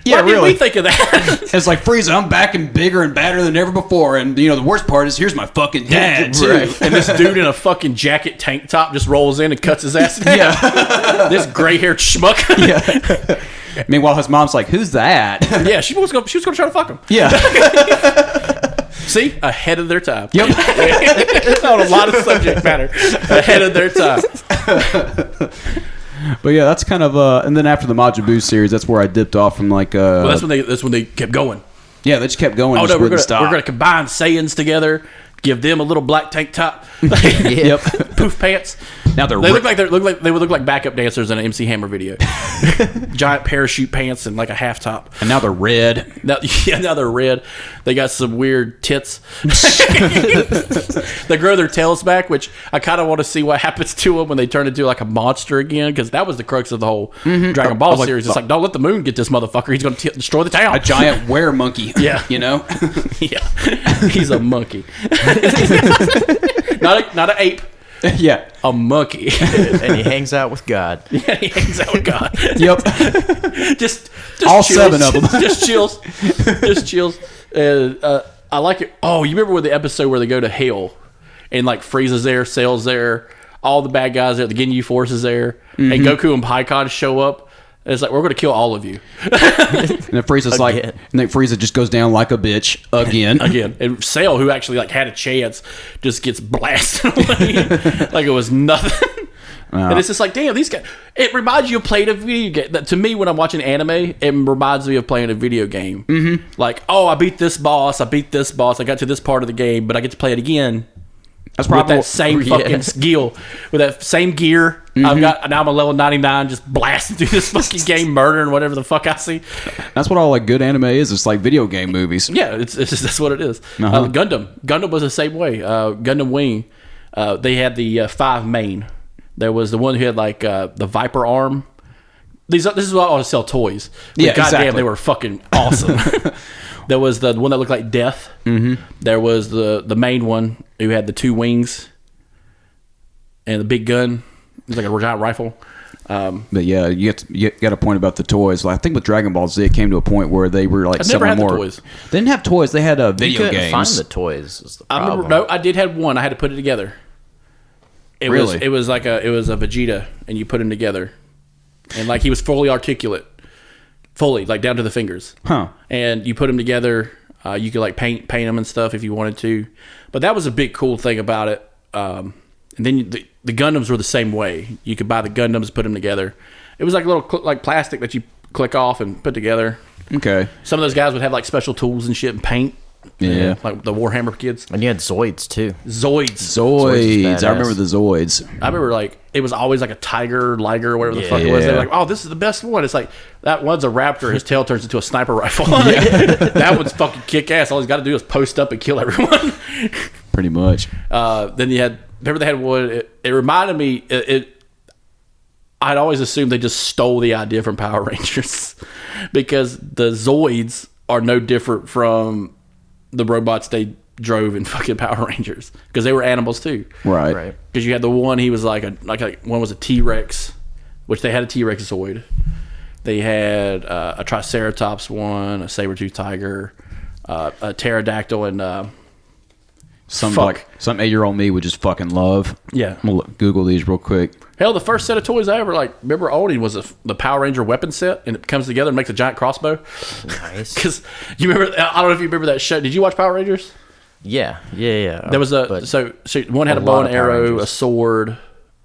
Yeah, Why didn't really. we think of that? It's like Frieza, I'm back and bigger and badder than ever before. And you know the worst part is here's my fucking dad too. Right. And this dude in a fucking jacket tank top just rolls in and cuts his ass in half. Yeah. This gray-haired schmuck. Yeah. Meanwhile, his mom's like, "Who's that?" Yeah, she was gonna try to fuck him. Yeah. See, ahead of their time. Yep. On a lot of subject matter, ahead of their time. But yeah, that's kind of and then after the Majin Buu series, that's where I dipped off from like Well, that's when they kept going. yeah, they just kept going. Oh just no, we're wouldn't gonna stop. combine Saiyans together, give them a little black tank top, Yep. poof pants. Now they're They look like they would look like backup dancers in an MC Hammer video. Giant parachute pants and like a half top. and now they're red. Now they're red. They got some weird tits. They grow their tails back, which I kind of want to see what happens to them when they turn into like a monster again, because that was the crux of the whole Dragon Ball like, series. It's like, don't let the moon get this motherfucker. He's going to destroy the town. A giant were monkey. Yeah. You know? Yeah, he's a monkey. not an ape, Yeah. a monkey. And he hangs out with God. Yeah, he hangs out with God. Yep. just All chills. 7 of them. Just chills. Just chills. I like it. Oh, you remember the episode where they go to hell and like Frieza's there, Cell's there, all the bad guys there, the Ginyu Force is there, and Goku and Pikkon show up. And it's like, we're going to kill all of you. And then Frieza's like, Again. and then Frieza just goes down like a bitch again. Again. And Cell, who actually like had a chance, just gets blasted away like it was nothing. And it's just like, damn, these guys. It reminds you of playing a video game. That, to me, when I'm watching anime, it reminds me of playing a video game. Mm-hmm. Like, oh, I beat this boss. I got to this part of the game, but I get to play it again. That's probably with that same fucking skill, with that same gear. Mm-hmm. Now I'm a level 99, just blasting through this fucking game, murdering whatever the fuck I see. That's what all like good anime is. It's like video game movies. Yeah, it's just, that's what it is. Gundam was the same way. Gundam Wing, they had the 5 main. There was the one who had like the Viper arm. This is why I want to sell toys. But goddamn, exactly. They were fucking awesome. There was the one that looked like Death. Mm-hmm. There was the main one who had the 2 wings and the big gun. It was like a giant rifle. But yeah, you got a point about the toys. Like, I think with Dragon Ball Z, it came to a point where they were like selling more. Toys. They didn't have toys. They had video you couldn't games. Find the toys. Is the problem. I did have one. I had to put it together. It was a Vegeta, and you put him together, and like he was fully articulate, like down to the fingers. Huh. And you put him together. You could like paint them and stuff if you wanted to. But that was a big cool thing about it. And then the Gundams were the same way. You could buy the Gundams, put them together. It was like a little like plastic that you click off and put together. Okay. Some of those guys would have like special tools and shit and paint. Yeah. Like the Warhammer kids. And you had Zoids too. Zoids. I remember the Zoids. I remember like it was always like a tiger, liger, or whatever the fuck it was. They were like, oh, this is the best one. It's like that one's a raptor. His tail turns into a sniper rifle. That one's fucking kick ass. All he's got to do is post up and kill everyone. Pretty much. Then you had. Remember they had one. It reminded me. I'd always assumed they just stole the idea from Power Rangers because the Zoids are no different from the robots they drove in fucking Power Rangers because they were animals too. Right. Because you had the one, he was like one was a T-Rex, which they had a T-Rex Zoid. They had a Triceratops one, a saber-toothed tiger, a pterodactyl, and some 8-year-old me would just fucking love. Yeah. I'm gonna Google these real quick. Hell, the first set of toys I ever remember owning was the Power Ranger weapon set, and it comes together and makes a giant crossbow. Nice. Because you remember, I don't know if you remember that show. Did you watch Power Rangers? Yeah. There was so one had a bow and arrow, a sword,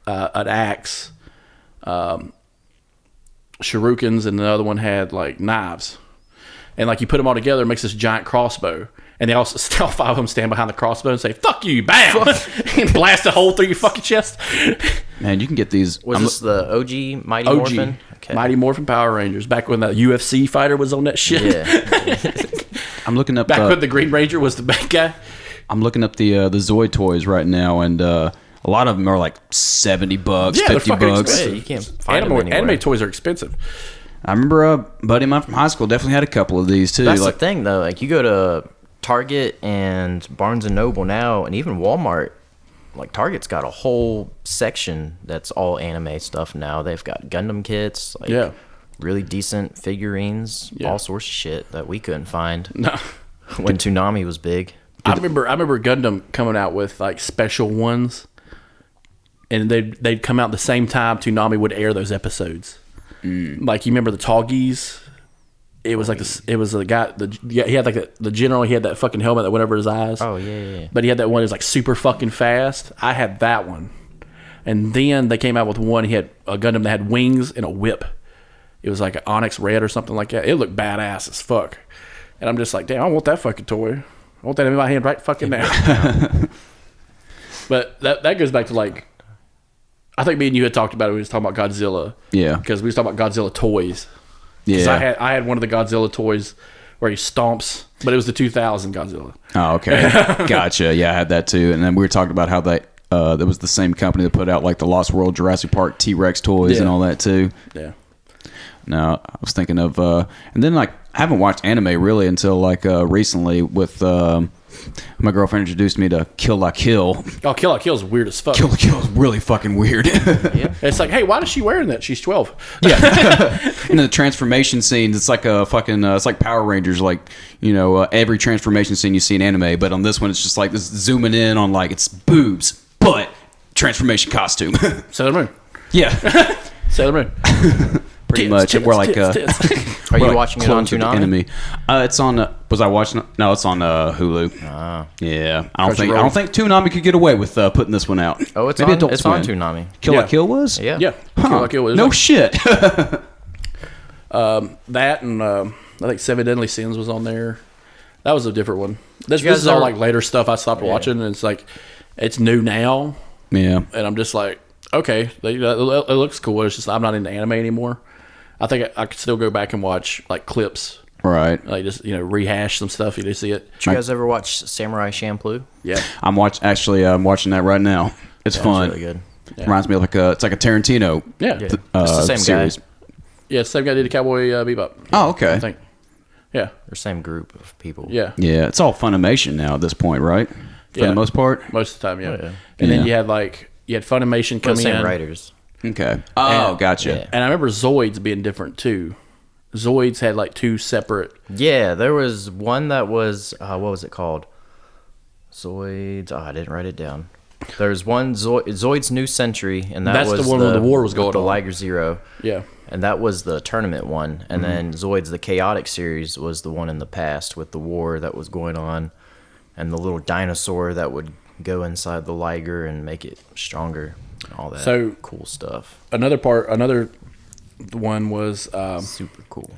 an axe, shurikens, and the other one had like knives. And like you put them all together, it makes this giant crossbow. And they all 5 of them stand behind the crossbow and say, fuck you, bam! And blast a hole through your fucking chest. Man, you can get these. Was this the OG Mighty Morphin? Okay. Mighty Morphin Power Rangers. Back when the UFC fighter was on that shit. Yeah. I'm looking up. Back when the Green Ranger was the bad guy. I'm looking up the Zoid toys right now, and a lot of them are like $70, $50. Yeah, you can't find them anywhere. Anime toys are expensive. I remember a buddy of mine from high school definitely had a couple of these too. That's the thing though. Like you go to Target and Barnes and Noble now, and even Walmart. Like Target's got a whole section that's all anime stuff now. They've got Gundam kits, like really decent figurines, all sorts of shit that we couldn't find. No. When Toonami was big. I remember Gundam coming out with like special ones, and they'd come out the same time Toonami would air those episodes. Like you remember the Toggies? It was like this. It was the guy. He had like the general. He had that fucking helmet that went over his eyes. Oh yeah. But he had that one that was like super fucking fast. I had that one, and then they came out with one. He had a Gundam that had wings and a whip. It was like an Onyx Red or something like that. It looked badass as fuck. And I'm just like, damn, I want that fucking toy. I want that in my hand right fucking now. But that goes back to like, I think me and you had talked about it when we was talking about Godzilla. Yeah. Because we was talking about Godzilla toys. Yeah. I had one of the Godzilla toys where he stomps, but it was the 2000 Godzilla. Oh, okay. Gotcha. Yeah, I had that too. And then we were talking about how that was the same company that put out like the Lost World Jurassic Park T-Rex toys and all that too. Yeah. No, I was thinking of, and then like I haven't watched anime really until like recently with my girlfriend introduced me to Kill La Kill. Oh, Kill La Kill is weird as fuck. Kill La Kill is really fucking weird. Yeah. It's like, hey, why is she wearing that? She's 12. Yeah. And the transformation scenes, it's like a fucking, it's like Power Rangers, like, you know, every transformation scene you see in anime, but on this one it's just like this zooming in on like it's boobs, but transformation costume. Sailor Moon. Yeah. Sailor Moon. pretty much. We're like Are we're you like watching it on clones of the Toonami? enemy. It's on. Was I watching? No, it's on Hulu. Yeah, I don't think Toonami could get away with putting this one out. Oh, it's Maybe on. Adult It's Swim. on Toonami. Kill Yeah. La Kill was. Yeah. Yeah. Huh. Kill La Kill was No like- shit. That and I think Seven Deadly Sins was on there. That was a different one. This guys is all ever- like later stuff I stopped watching, and it's like it's new now, Yeah. and I'm just like, okay, it looks cool. It's just I'm not into anime anymore. I think I could still go back and watch like clips, Right. like just rehash some stuff. You just see it. Did you guys ever watch Samurai Champloo? Yeah, I'm watching that right now. It's fun. It's really good. Reminds me of it's like a Tarantino. yeah, Yeah. It's the same series. guy. yeah. Same guy did the Cowboy Bebop. Oh, okay. I think. Yeah, Or same group of people. yeah. Yeah, it's all Funimation now at this point, right? For Yeah. the most part. Most of the time, yeah. Oh, yeah. And Yeah. then you had Funimation The come same in, writers. Okay. Oh, And- gotcha. Yeah. and I remember Zoids being different too. Zoids had like two separate. Yeah, there was one that was what was it called? Zoids. Oh, I didn't write it down. There's one Zoids New Century, and That's was the one where the war was with going the on. Liger Zero, Yeah, and that was the tournament one. And then Zoids the Chaotic series was the one in the past with the war that was going on, and the little dinosaur that would go inside the Liger and make it stronger, and all that So- cool stuff. another one was Super cool.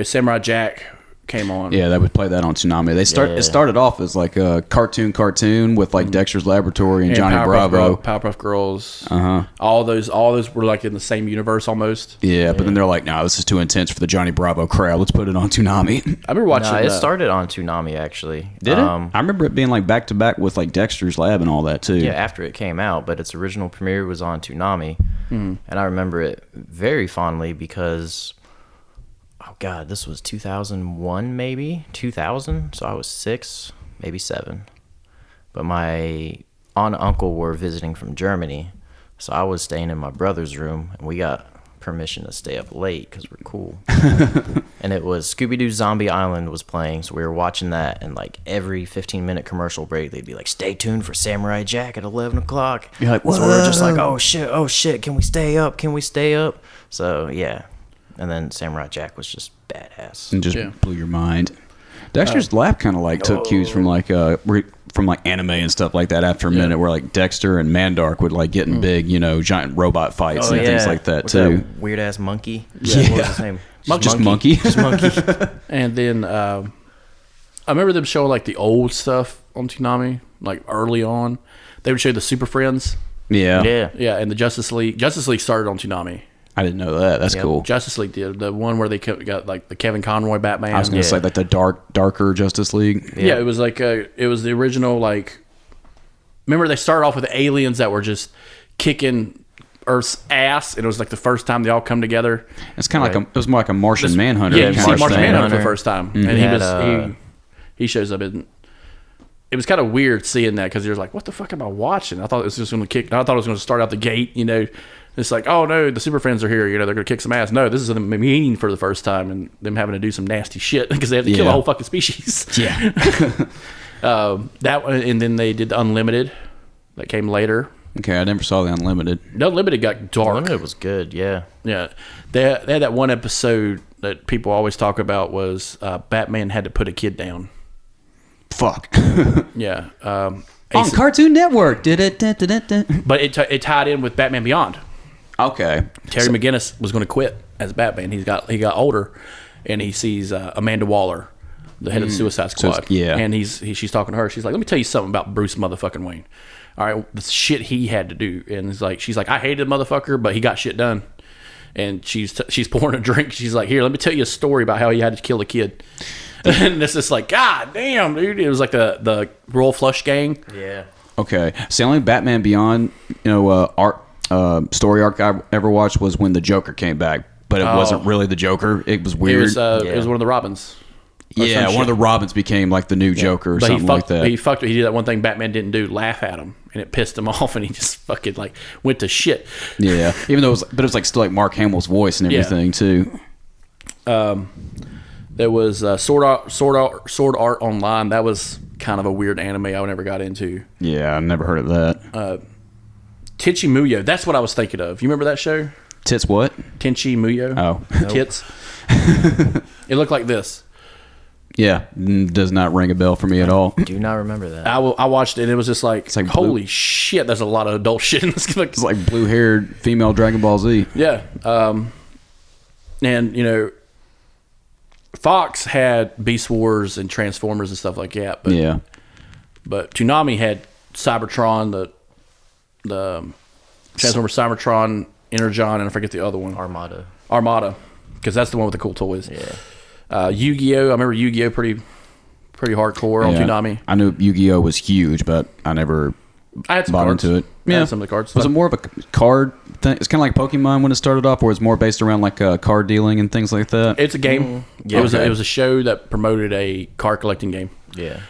Samurai Jack came on. Yeah, they would play that on Toonami. Yeah. It started off as like a cartoon with like Dexter's Laboratory and And Johnny Bravo. Powerpuff Girls. Uh-huh. All those were like in the same universe almost. Yeah, but then they're like, "No, this is too intense for the Johnny Bravo crowd. Let's put it on Toonami." I remember watching. No, it started on Toonami actually. Did it? I remember it being like back to back with like Dexter's Lab and all that too. Yeah, after it came out, but its original premiere was on Toonami, and I remember it very fondly because, oh god, this was 2001 maybe 2000, so I was 6, maybe 7, but my aunt and uncle were visiting from Germany, so I was staying in my brother's room, and we got permission to stay up late because we're cool. And it was Scooby-Doo Zombie Island was playing, so we were watching that, and like every 15-minute commercial break they'd be like, stay tuned for Samurai Jack at 11 o'clock. You're like, so we were just like, "Whoa." oh shit, can we stay up? So yeah, and then Samurai Jack was just badass. And just Yeah. blew your mind. Dexter's Lab kind of like took cues from like anime and stuff like that after a minute, where like Dexter and Mandark would like get in big, giant robot fights and things like that With too. weird ass monkey. Yeah. What was his name? Just monkey. Just monkey. And then I remember them showing like the old stuff on Toonami, like early on. They would show the Super Friends. Yeah. Yeah. Yeah, and the Justice League. Justice League started on Toonami. I didn't know that. That's Yep. cool. Justice League did the one where they got like the Kevin Conroy Batman. I was going to say like the darker Justice League. Yeah, it was like it was the original like. Remember they started off with the aliens that were just kicking Earth's ass, and it was like the first time they all come together. It's kind of like it was more like a Martian Manhunter. Yeah, you kind see of Martian thing. Manhunter for the Manhunter. first time, Mm-hmm. and Had, he shows up in. It was kind of weird seeing that because you're like, what the fuck am I watching? I thought it was just going to kick. I thought it was going to start out the gate. It's like, oh no, the Super Friends are here. They're going to kick some ass. No, this is them meeting for the first time and them having to do some nasty shit because they have to kill Yeah. a whole fucking species. Yeah. That one, and then they did the Unlimited that came later. Okay, I never saw the Unlimited. The Unlimited got dark. Unlimited was good. Yeah. Yeah, they had that one episode that people always talk about was Batman had to put a kid down. Fuck. Yeah, On Ace- Cartoon Network. Did it? but it tied in with Batman Beyond. Okay. Terry McGinnis was going to quit as Batman. He got older, and he sees Amanda Waller, the head of the Suicide Squad. yeah. and she's talking to her. She's like, "Let me tell you something about Bruce motherfucking Wayne. All right, the shit he had to do." And she's like, "I hated the motherfucker, but he got shit done." And she's pouring a drink. She's like, "Here, let me tell you a story about how he had to kill a kid." And it's just like, God damn, dude! It was like the Royal Flush Gang. Yeah. Okay. So the only Batman Beyond, story arc I ever watched was when the Joker came back, but it wasn't really the Joker. It was It weird. was it was one of the Robins. Or yeah, some one of the shit. Robins became like the new Joker or But something like that. He did that one thing Batman didn't do, laugh at him, and it pissed him off, and he just fucking like went to shit. Yeah, even though it was like still like Mark Hamill's voice and Yeah. everything too. There was Sword Art Online. That was kind of a weird anime I never got into. Yeah, I never heard of that. Tichi Muyo. That's what I was thinking of. You remember that show? Tits what? Tenchi Muyo. Oh. Tits. It looked like this. Yeah, does not ring a bell for me at all. Do not remember that. I watched it and it was just like, like holy shit, there's a lot of adult shit in this. It's like blue-haired female Dragon Ball Z. Yeah. And, you know, Fox had Beast Wars and Transformers and stuff like that. But, Yeah. But Toonami had Cybertron, the Transformers Cybertron, Energon, and I forget the other one. Armada. Because that's the one with the cool toys. Yeah. Yu-Gi-Oh! I remember Yu-Gi-Oh! pretty hardcore on Toonami. I knew Yu-Gi-Oh! Was huge, but I never I had some bought cards. into it. I Yeah. had some of the cards. Was it more of a card thing? It's kind of like Pokemon when it started off, or it's more based around like card dealing and things like that. It's a game. Yeah. It was a show that promoted a card collecting game. Yeah.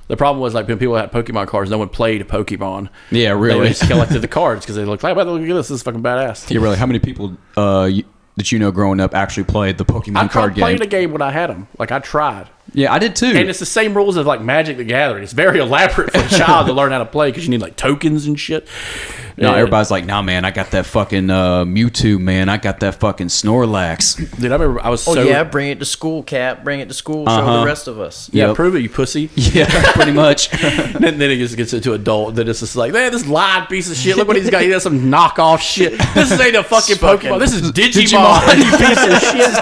The problem was like when people had Pokemon cards, no one played Pokemon. Yeah, They really. just collected the cards because they looked like, look at this is fucking badass. Yeah, really. How many people that you know growing up actually played the Pokemon I card tried game? playing the game when I had them. Like I tried, Yeah, I did too. and it's the same rules as like Magic the Gathering. It's very elaborate for a child to learn how to play because you need like tokens and shit. No, And- everybody's like, nah, man, I got that fucking Mewtwo, man. I got that fucking Snorlax. Dude, I remember I was so Yeah, bring it to school, Cap. Bring it to school. Show the rest of us. yeah, Yep. prove it, you pussy. Yeah, pretty much. And then it just gets into adult. Then it's just like, man, this live piece of shit. Look what he's got. He has some knockoff shit. This ain't a fucking Pokemon. This is Digimon. You piece of shit.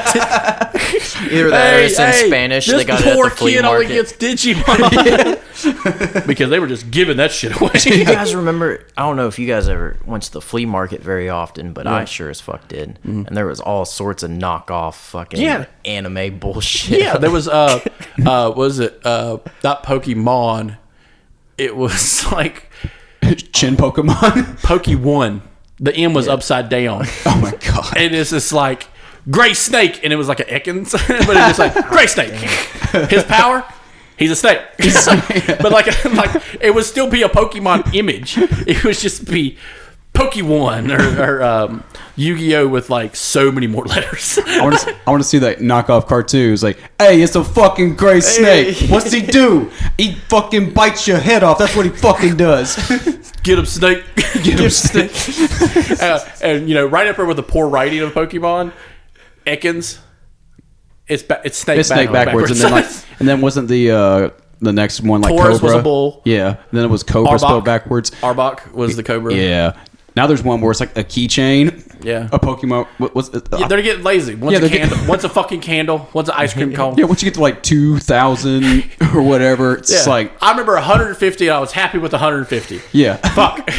Either that or it's in Spanish. This They got it at poor the flea kid only market. gets Digimon because they were just giving that shit away. You guys remember? I don't know if you guys ever went to the flea market very often, but I sure as fuck did. And there was all sorts of knockoff fucking anime bullshit. Yeah, there was what was it not Pokemon? It was like Chin Pokemon. Poke1. The M was upside down. Oh my god. And it's just like Gray Snake, and it was like an Ekans, but it's just like Gray Snake. His power, he's a snake. But like it would still be a Pokemon image. It would just be Poke1 or Yu-Gi-Oh with like so many more letters. I want to see that knockoff cartoon. It's like, hey, it's a fucking gray snake. What's he do? He fucking bites your head off. That's what he fucking does. Get him, Snake. Get him, snake. And you know, right up there with the poor writing of Pokemon, Ekans. It's Snake. It's snake backwards, and then wasn't the next one like Taurus Cobra? was a bull. Yeah. And then it was Cobra Arbok. spelled backwards. Arbok was the Cobra. Yeah. Now there's one where it's like a keychain. Yeah. A Pokemon. What's it? Yeah, they're getting lazy. One's a they're candle. One's a fucking candle. One's an ice cream cone. Yeah, once you get to like 2,000 or whatever, it's like, I remember 150, and I was happy with 150. yeah. Fuck.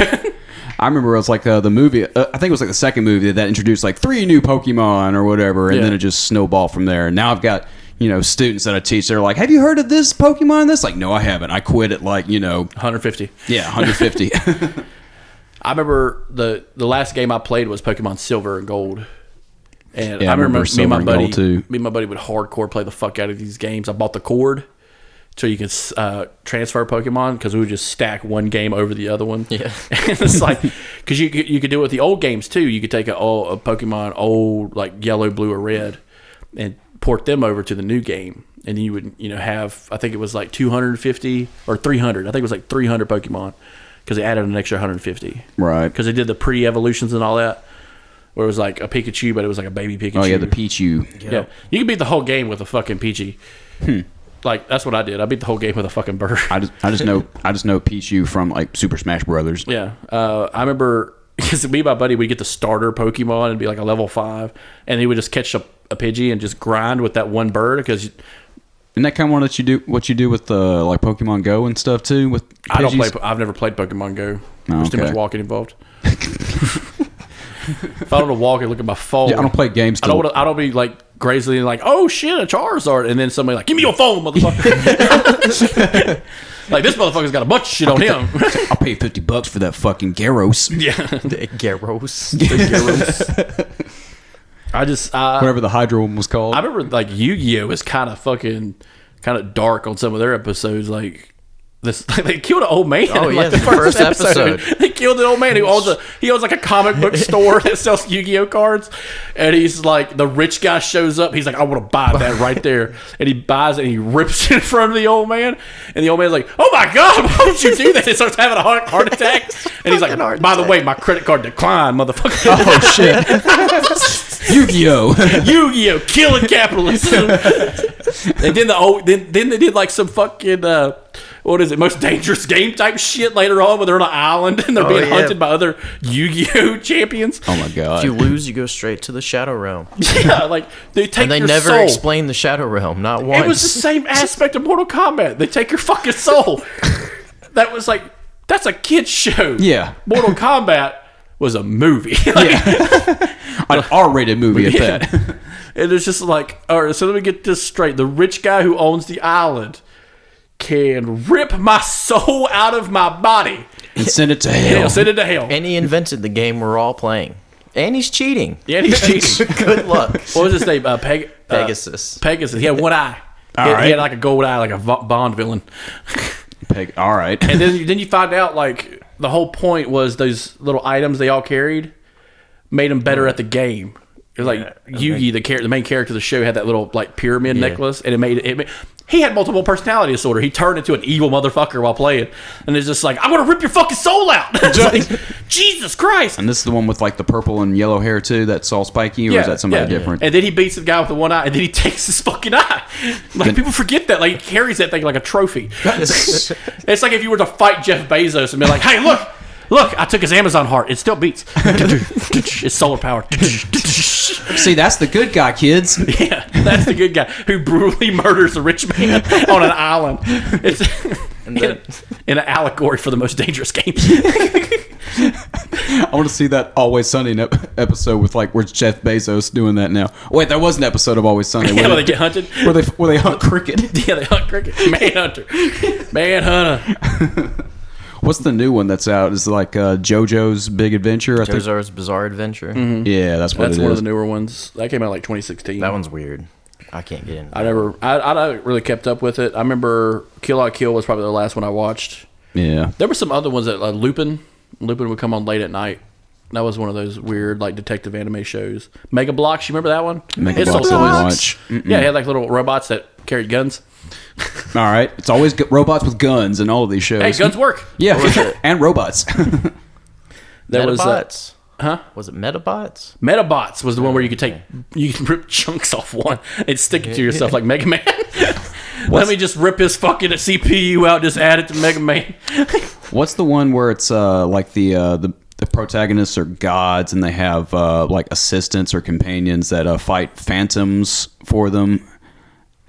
I remember it was like the movie. I think it was like the second movie that introduced like 3 new Pokemon or whatever, and Yeah. then it just snowballed from there. And now I've got students that I teach. They're like, "Have you heard of this Pokemon?" This like, no, I haven't. I quit at like 150. yeah, 150. I remember the last game I played was Pokemon Silver and Gold. And Yeah, I I remember remember me and Silver my and buddy, Gold, too. me and my buddy would hardcore play the fuck out of these games. I bought the cord so you could transfer Pokemon because we would just stack one game over the other one. Yeah. And it's like, because you could do it with the old games too. You could take a Pokemon old like yellow, blue, or red and port them over to the new game. And then you would have, I think it was like 250 or 300. I think it was like 300 Pokemon because they added an extra 150. Right. Because they did the pre-evolutions and all that, where it was like a Pikachu, but it was like a baby Pikachu. Oh yeah, the Pichu. Yeah, you can beat the whole game with a fucking Peachy. Like that's what I did. I beat the whole game with a fucking bird. I just know Pichu from like Super Smash Brothers. Yeah, I remember because me and my buddy would get the starter Pokemon and be like a level 5, and he would just catch a Pidgey and just grind with that one bird because. Isn't that kind of one that you do? What you do with like Pokemon Go and stuff too? With I don't play. Pidgeys? I've never played Pokemon Go. Oh, There's too much okay. walking involved. If I don't want to walk and look at my phone, Yeah, I don't play games. I don't be like crazily like, oh shit, a Charizard, and then somebody like, give me your phone, motherfucker. Like this motherfucker's got a bunch of shit on him. I'll pay $50 for that fucking Gyros. Yeah, Gyros. I just Whatever the Hydro one was called. I remember like Yu-Gi-Oh is kind of dark on some of their episodes. Like they killed an old man. Oh, in, yeah, like, the the first first episode. episode. They killed an old man who owns like a comic book store that sells Yu-Gi-Oh cards, and he's like, the rich guy shows up. He's like, I want to buy that right there, and he buys it and he rips it in front of the old man, and the old man's like, oh my god, why would you do that? He starts having a heart attack, and he's like, by the way, my credit card declined, motherfucker. Oh shit! Yu-Gi-Oh! Yu-Gi-Oh, killing capitalism. And then then they did like some fucking what is it, most dangerous game type shit later on, where they're on an island and they're being hunted by other Yu-Gi-Oh champions. Oh my god! If you lose, you go straight to the Shadow Realm. Yeah, like they take And they your never soul. explained the Shadow Realm, not once. It was the same aspect of Mortal Kombat. They take your fucking soul. That was like, that's a kid's show. Yeah. Mortal Kombat was a movie. Like, An R-rated movie at that. and it's just like, all right, so let me get this straight. The rich guy who owns the island can rip my soul out of my body. And send it to Hell, hell. send it to hell. And he invented the game we're all playing. And he's cheating. Yeah, and he's cheating. Good luck. What was his name? Pegasus. Pegasus. He had one eye. He All had right. like a gold eye, like a Bond villain. All right. And then you find out, like, the whole point was those little items they all carried made them better at the game. It was like Yugi, the main character of the show, had that little like pyramid necklace, and it made he had multiple personality disorder. He turned into an evil motherfucker while playing, and it's just like, I'm gonna rip your fucking soul out. It's like, Jesus Christ. And this is the one with like the purple and yellow hair too. That's all spiky, or is that somebody different? And then he beats the guy with the one eye, and then he takes his fucking eye. Like, people forget that. Like, he carries that thing like a trophy. It's like if you were to fight Jeff Bezos and be like, hey, look, I took his Amazon heart. It still beats. It's solar powered. See, that's the good guy, kids. Yeah, that's the good guy who brutally murders a rich man on an island. It's in an allegory for the most dangerous game. I want to see that Always Sunny episode with like where's Jeff Bezos doing that now. Wait, there was an episode of Always Sunny Yeah, where they get hunted. where they hunt cricket. Yeah, they hunt cricket. Manhunter. What's the new one that's out? Is it like JoJo's Big Adventure? I think. JoJo's Bizarre Adventure. Yeah, that's what That's it one is. of the newer ones. That came out like 2016. That one's weird. I can't get into I never really kept up with it. I remember Kill la Kill was probably the last one I watched. Yeah. There were some other ones that Lupin would come on late at night. That was one of those weird like detective anime shows. Mega Blocks, you remember that one? Mega It's Blocks also- I watch. Yeah, it had like little robots that carried guns. All right. It's always robots with guns in all of these shows. Hey, guns work. Yeah, and robots. There was Metabots. huh? Was it Metabots? Metabots was the one where you can rip chunks off one and stick it to yourself like Mega Man. Let me just rip his fucking CPU out, just add it to Mega Man. What's the one where it's like the protagonists are gods and they have like assistants or companions that fight phantoms for them?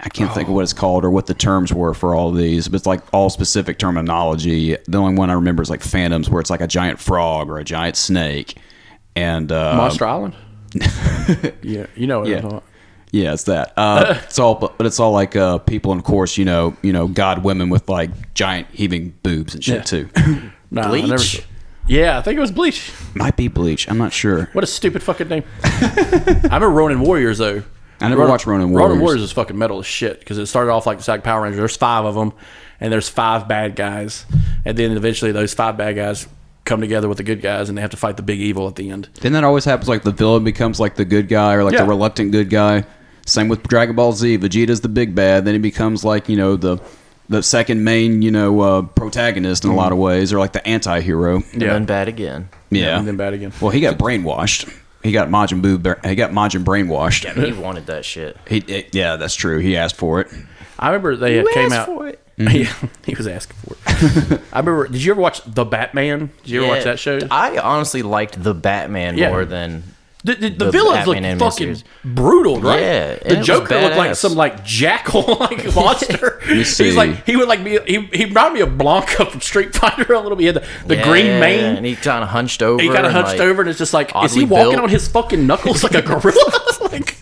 I can't think of what it's called or what the terms were for all of these, but it's like all specific terminology. The only one I remember is like phantoms, where it's like a giant frog or a giant snake. And Monster Island? Yeah, you know what I'm talking about. yeah, it's that. It's all, but it's all like people, and of course, you know, god women with like giant heaving boobs and shit too. No, I Bleach? never saw- Yeah, I think it was Bleach. Might be Bleach. I'm not sure. What a stupid fucking name. I remember Ronin Warriors, though. I never watched Ronin Warriors. Ronin Warriors is fucking metal as shit because it started off like the Power Rangers. There's 5 of them, and there's 5 bad guys, and then eventually those 5 bad guys come together with the good guys, and they have to fight the big evil at the end. Then that always happens, like the villain becomes like the good guy or like Yeah. the reluctant good guy. Same with Dragon Ball Z. Vegeta's the big bad. Then he becomes like, the second main, protagonist in a lot of ways, or like the anti-hero. And then bad again. Yeah. And then bad again. Well, he got brainwashed. He got Majin brainwashed. He wanted that shit. Yeah, that's true. He asked for it. I remember they had came out. it. Yeah, he was asking for it. I remember. Did you ever watch The Batman? Did you ever watch that show? I honestly liked the Batman Yeah. more than The the villains look Batman animated fucking series. brutal, right? Yeah, and the it was Joker looked like badass. some like jackal like monster. me see. He's like he would like be he reminded me of Blanca from Street Fighter a little bit. He had the green mane. and he kind of hunched over. He kind of and, hunched like, over, and it's just like, is he oddly walking built. on his fucking knuckles like a gorilla? Like,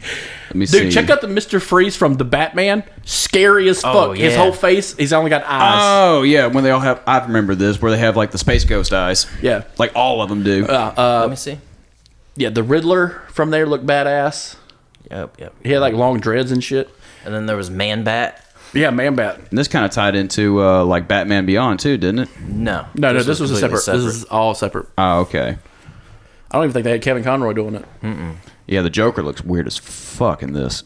Let me dude, see. check out the Mr. Freeze from the Batman. Scary as fuck. Oh, His yeah. whole face, he's only got eyes. Oh, yeah. When they all have, I remember this, where they have like the Space Ghost eyes. Yeah. Like all of them do. Let me see. Yeah, the Riddler from there looked badass. Yep. He had like long dreads and shit. And then there was Man Bat. Yeah, Man-Bat. And this kind of tied into like Batman Beyond too, didn't it? No. No, this was a completely separate. This is all separate. Oh, okay. I don't even think they had Kevin Conroy doing it. Yeah, the Joker looks weird as fuck in this.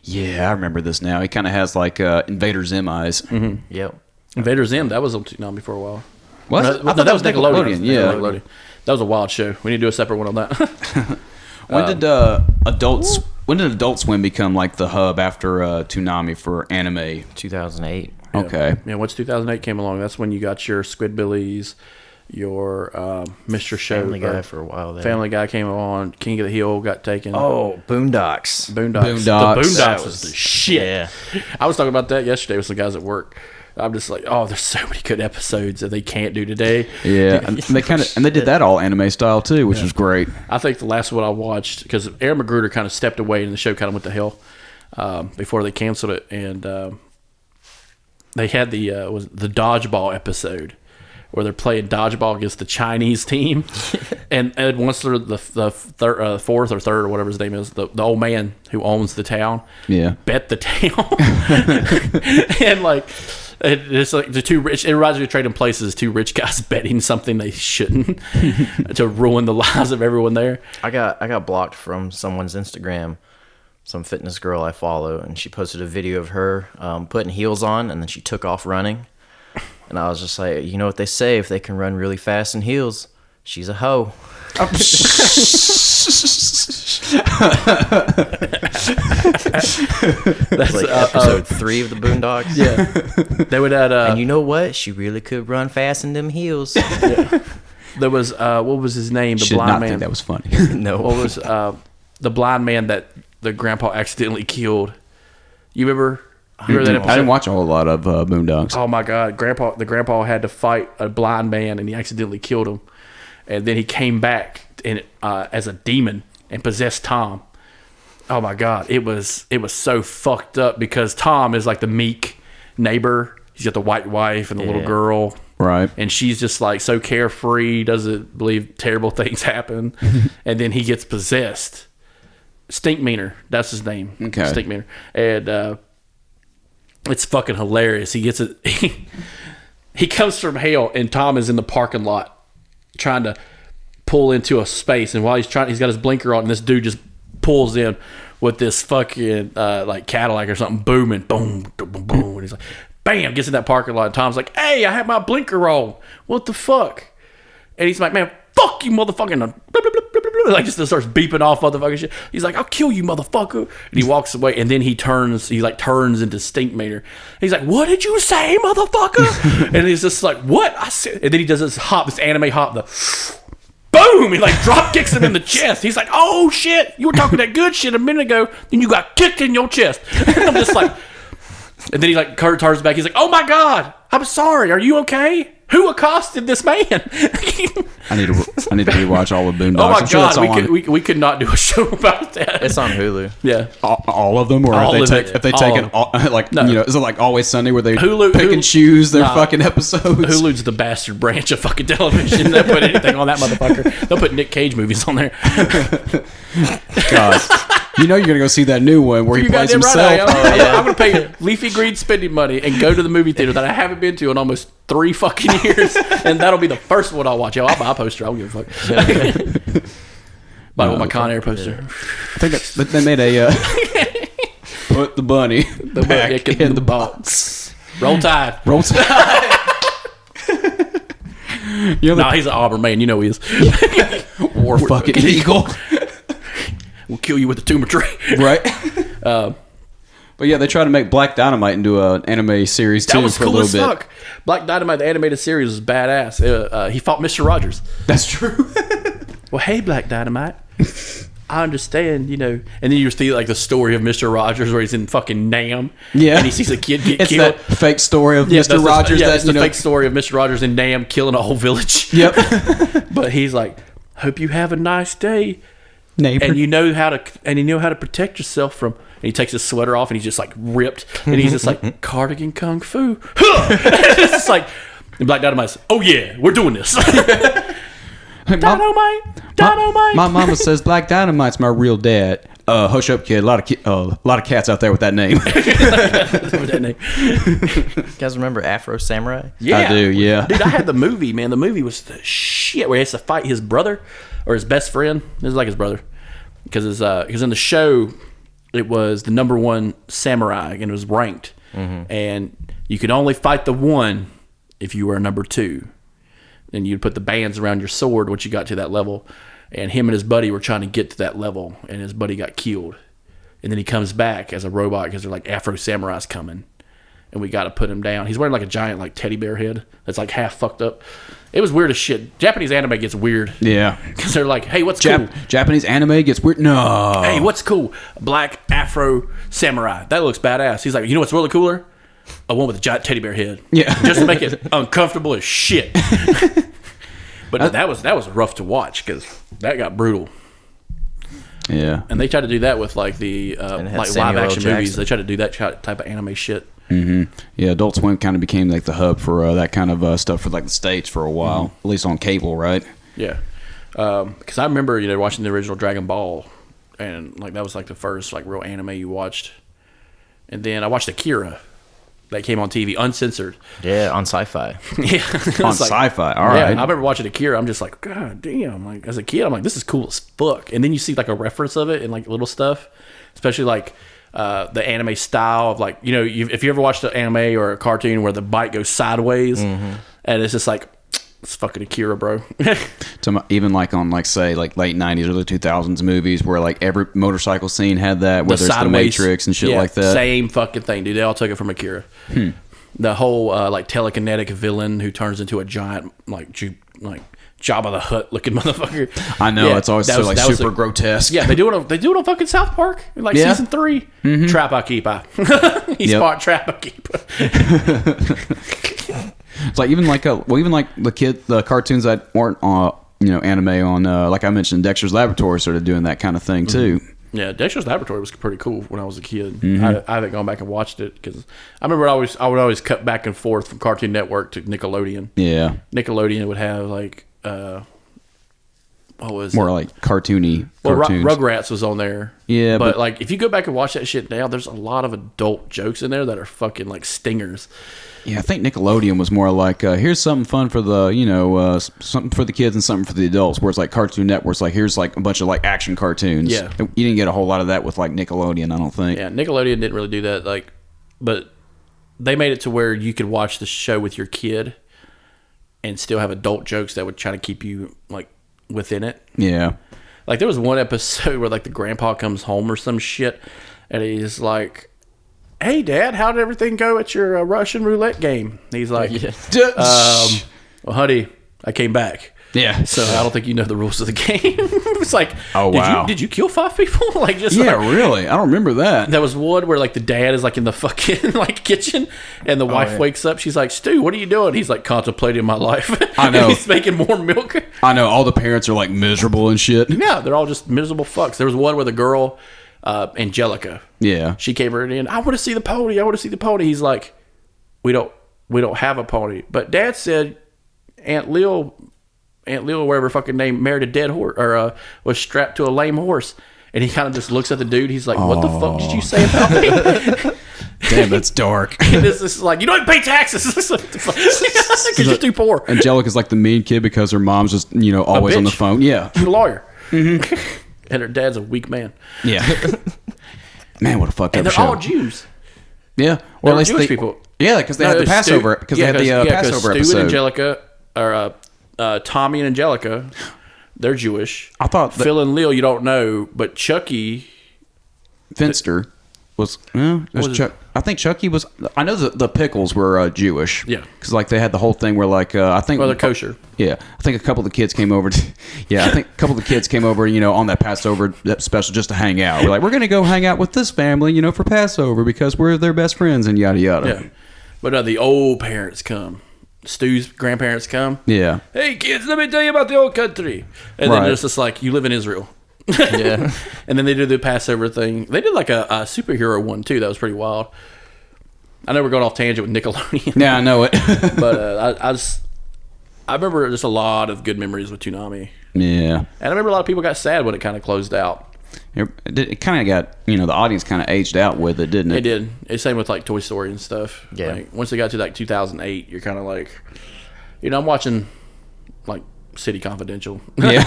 Yeah, I remember this now. He kind of has like Invader Zim eyes. Yep. Invader Zim, that was on Toonami for a while. Was No, it? I thought that was Nickelodeon. Yeah. Nickelodeon. That was a wild show. We need to do a separate one on that. When did Adult Swim become like the hub after Toonami for anime? 2008. Okay. Yeah, once 2008 came along, that's when you got your Squidbillies, your Mr. Show. Family Guy for a while there. Family Guy came on. King of the Hill got taken. Oh, Boondocks. Boondocks. Boondocks. The Boondocks That was the shit. Yeah. I was talking about that yesterday with some guys at work. I'm just like, oh, there's so many good episodes that they can't do today. Yeah, and they did that all anime style too, which was great. I think the last one I watched, because Aaron McGruder kind of stepped away and the show kind of went to hell before they canceled it, and they had the dodgeball episode where they're playing dodgeball against the Chinese team, and once they're the fourth or third or whatever his name is, the old man who owns the town, bet the town, and like. It's like the two rich. It reminds me of Trading Places. Two rich guys betting something they shouldn't to ruin the lives of everyone there. I got blocked from someone's Instagram, some fitness girl I follow, and she posted a video of her putting heels on, and then she took off running. And I was just like, you know what they say, if they can run really fast in heels, she's a hoe. That's like episode 3 of the Boondocks. Yeah, they would add. And you know what? She really could run fast in them heels. There was what was his name? The Should blind not man. think that was funny. No. What was the blind man that the grandpa accidentally killed? You remember? You remember that episode? I didn't watch a whole lot of Boondocks. Oh my God, the grandpa had to fight a blind man, and he accidentally killed him, and then he came back as a demon and possessed Tom. Oh my God, it was so fucked up because Tom is like the meek neighbor. He's got the white wife and the little girl, Right. and she's just like so carefree, doesn't believe terrible things happen, and then he gets possessed. Stinkmeaner, that's his name. Okay. Stinkmeaner, and it's fucking hilarious. He gets it. He comes from hell, and Tom is in the parking lot trying to pull into a space, and while he's got his blinker on, and this dude just pulls in with this fucking like Cadillac or something, booming, boom, boom, boom, boom, and he's like, bam, gets in that parking lot, and Tom's like, hey, I have my blinker on. What the fuck? And he's like, man, fuck you, motherfucking. Like just starts beeping off motherfucking shit. He's like, I'll kill you, motherfucker. And he walks away, and then he turns into Stinkmeaner. He's like, what did you say, motherfucker? And he's just like, what? I said. And then he does this anime hop, boom! He like drop kicks him in the chest. He's like, oh shit, you were talking that good shit a minute ago, then you got kicked in your chest. And I'm just like, and then he like turns back. He's like, oh my God, I'm sorry. Are you okay? Who accosted this man? I need to rewatch all of Boondocks. Oh my I'm sure that's all God, we could not do a show about that. It's on Hulu. Yeah. all of them, or All of it. if they All take of it, all, like No. you know, is it like Always Sunday where they Hulu- pick and choose their Nah. fucking episodes? Hulu's the bastard branch of fucking television. They'll put anything on that motherfucker. They'll put Nick Cage movies on there. God, you know you're gonna go see that new one where he You plays goddamn right himself. I am. I'm going to pay leafy green spending money and go to the movie theater that I haven't been to in almost 3 fucking years, and that'll be the first one I'll watch. Yo, I'll buy a poster. I don't give a fuck. Buy with my Con Air poster. I think they made a put the bunny back in the box. Roll Tide. Roll Tide. You know, Nah, he's an Auburn man. You know he is. War fucking eagle, We'll kill you with the tumor tree. right? But yeah, they tried to make Black Dynamite into an anime series too That was for a cool little as bit. fuck. Black Dynamite, the animated series, was badass. He fought Mr. Rogers. That's true. Well, hey, Black Dynamite. I understand, you know. And then you see like the story of Mr. Rogers where he's in fucking Nam. Yeah. And he sees a kid get It's killed. that fake story of That's Mr. Rogers. it's that you the know. fake story of Mr. Rogers in Nam killing a whole village. Yep. But he's like, hope you have a nice day. Neighbor. And you know how to protect yourself from. And he takes his sweater off and he's just like ripped. And he's just like, cardigan kung fu. It's just like, and Black Dynamite's, oh yeah, we're doing this. Dynamite. My mama says Black Dynamite's my real dad. Hush Up Kid. A lot of cats out there with that name. You guys remember Afro Samurai? Yeah, I do. Yeah, dude, I had the movie. Man, the movie was the shit. Where he has to fight his brother or his best friend. This is like his brother because in the show it was the #1 samurai and it was ranked, and you could only fight the one if you were a #2. And you'd put the bands around your sword once you got to that level. And him and his buddy were trying to get to that level, and his buddy got killed. And then he comes back as a robot because they're like Afro Samurai's coming, and we got to put him down. He's wearing like a giant like teddy bear head that's like half fucked up. It was weird as shit. Japanese anime gets weird. Yeah, because they're like, hey, what's cool? Japanese anime gets weird. No. Hey, what's cool? Black Afro Samurai. That looks badass. He's like, you know what's really cooler? A one with a giant teddy bear head. Yeah, just to make it uncomfortable as shit. But that was rough to watch because that got brutal. Yeah, and they tried to do that with like the like live action movies. They tried to do that type of anime shit. Mm-hmm. Yeah, Adult Swim kind of became like the hub for that kind of stuff for like the States for a while, at least on cable, right? Yeah, because I remember watching the original Dragon Ball, and like that was like the first like real anime you watched, and then I watched Akira. That came on TV, uncensored. Yeah, on Sci-Fi. Yeah, on Sci-Fi. All right. I remember watching Akira. I'm just like, God damn! Like as a kid, I'm like, this is cool as fuck. And then you see like a reference of it and like little stuff, especially like the anime style of like if you ever watched an anime or a cartoon where the bike goes sideways, and it's just like. It's fucking Akira, bro. Even like on like say like late 90s, early 2000s movies where like every motorcycle scene had that, whether it's the Matrix and shit like that. Same fucking thing, dude. They all took it from Akira. The whole like telekinetic villain who turns into a giant like Jabba the Hutt looking motherfucker. I know, it's always so super grotesque. Yeah, they do it on fucking South Park in like season 3. Trap I keep. He's part Trap I keep. It's like even like the cartoons that weren't anime on like I mentioned, Dexter's Laboratory started doing that kind of thing too. Yeah, Dexter's Laboratory was pretty cool when I was a kid. I haven't gone back and watched it because I remember I would always cut back and forth from Cartoon Network to Nickelodeon. Yeah, Nickelodeon would have like what was more it? Like cartoony cartoons. Rugrats was on there. Yeah, but like if you go back and watch that shit now, there's a lot of adult jokes in there that are fucking like stingers. Yeah, I think Nickelodeon was more like here's something fun for the something for the kids and something for the adults. Whereas like Cartoon Network's like here's like a bunch of like action cartoons. Yeah, you didn't get a whole lot of that with like Nickelodeon, I don't think. Yeah, Nickelodeon didn't really do that. Like, but they made it to where you could watch the show with your kid and still have adult jokes that would try to keep you like within it. Yeah, like there was one episode where like the grandpa comes home or some shit, and he's like, hey, Dad, how did everything go at your Russian roulette game? He's like, well, honey, I came back. Yeah. So I don't think you know the rules of the game. It's like, oh, wow. Did you kill 5 people? Like, just really? I don't remember that. There was one where like the dad is like in the fucking like kitchen, and the wife wakes up. She's like, Stu, what are you doing? He's like contemplating my life. I know. He's making more milk. I know. All the parents are like miserable and shit. Yeah, they're all just miserable fucks. There was one where the girl. Angelica. Yeah. She came right in. I want to see the pony. I want to see the pony. He's like, we don't have a pony. But Dad said Aunt Lil, whatever fucking name, married a dead horse or was strapped to a lame horse. And he kind of just looks at the dude. He's like, what the fuck did you say about me? Damn, that's dark. And this is like, you don't pay taxes because you're too poor. Angelica's like the mean kid because her mom's just always on the phone. Yeah. She's a lawyer. And her dad's a weak man. Yeah. Man, what a fucked up show. And they're all Jews. Yeah. Well, at least Jewish people. Yeah, because they had the Passover. Because they had the Passover episode. Stu and Angelica, or Tommy and Angelica, they're Jewish. I thought Phil and Lil, you don't know, but Chucky Finster was Chuck. I think Chucky was. I know the Pickles were Jewish. Yeah, because like they had the whole thing where like I think they're kosher. Yeah, I think a couple of the kids came over. On that Passover special just to hang out. We're like, we're gonna go hang out with this family, for Passover because we're their best friends and yada yada. Yeah, but the old parents come. Stu's grandparents come. Yeah. Hey kids, let me tell you about the old country. And then it's just like, you live in Israel. Yeah. And then they do the Passover thing. They did like a superhero one too. That was pretty wild. I know we're going off tangent with Nickelodeon. Yeah, I know it. But I remember just a lot of good memories with Toonami. Yeah. And I remember a lot of people got sad when it kind of closed out. It kind of got, the audience kind of aged out with it, didn't it? It did. It's same with like Toy Story and stuff. Yeah. Like, once they got to like 2008, you're kind of like, I'm watching like City Confidential. Yeah.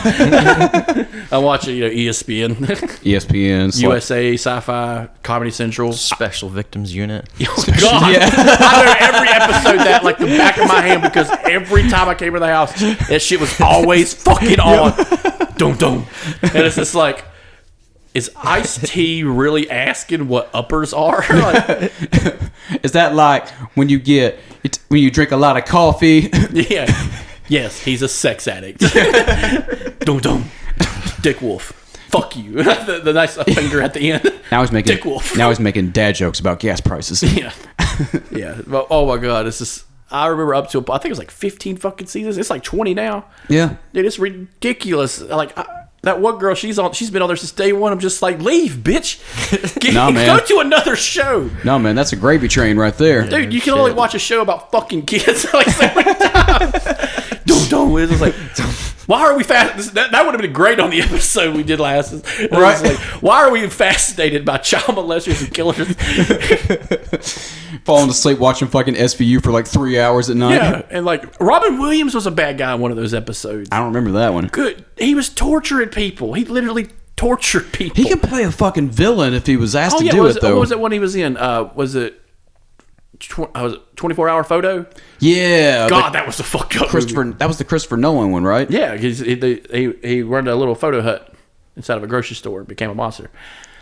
I'm watching, ESPN, ESPN, USA, Sci-Fi, Comedy Central. Special Victims Unit. Oh, God. I know every episode that like the back of my hand because every time I came to the house, that shit was always fucking on. Dum dum. And it's just like, is Ice-T really asking what uppers are? Like, is that like when you drink a lot of coffee? yeah. Yes, he's a sex addict. Dum dum. Dick Wolf. Fuck you. the nice finger at the end. Now he's making Dick Wolf. Now he's making dad jokes about gas prices. Yeah. Yeah. Well, oh my God. It's just, I remember up to, I think it was like 15 fucking seasons. It's like 20 now. Yeah. Dude, it's ridiculous. Like, that one girl, she's been on there since day one. I'm just like, leave, bitch. Nah, man. Go to another show. No, man, that's a gravy train right there. Dude, you can only watch a show about fucking kids like so many times. Don't. It's just like, why are we fast? That would have been great on the episode we did last. Right? Like, why are we fascinated by child molesters and killers? Falling asleep watching fucking SVU for like 3 hours at night. Yeah, and like Robin Williams was a bad guy in one of those episodes. I don't remember that one. Good. He was torturing people. He literally tortured people. He could play a fucking villain if he was asked to do it, it, though. What was it one he was in? Was it 24 Hour Photo? Yeah. God, that was the fucked up movie. That was the Christopher Nolan one, right? Yeah, he run a little photo hut inside of a grocery store and became a monster.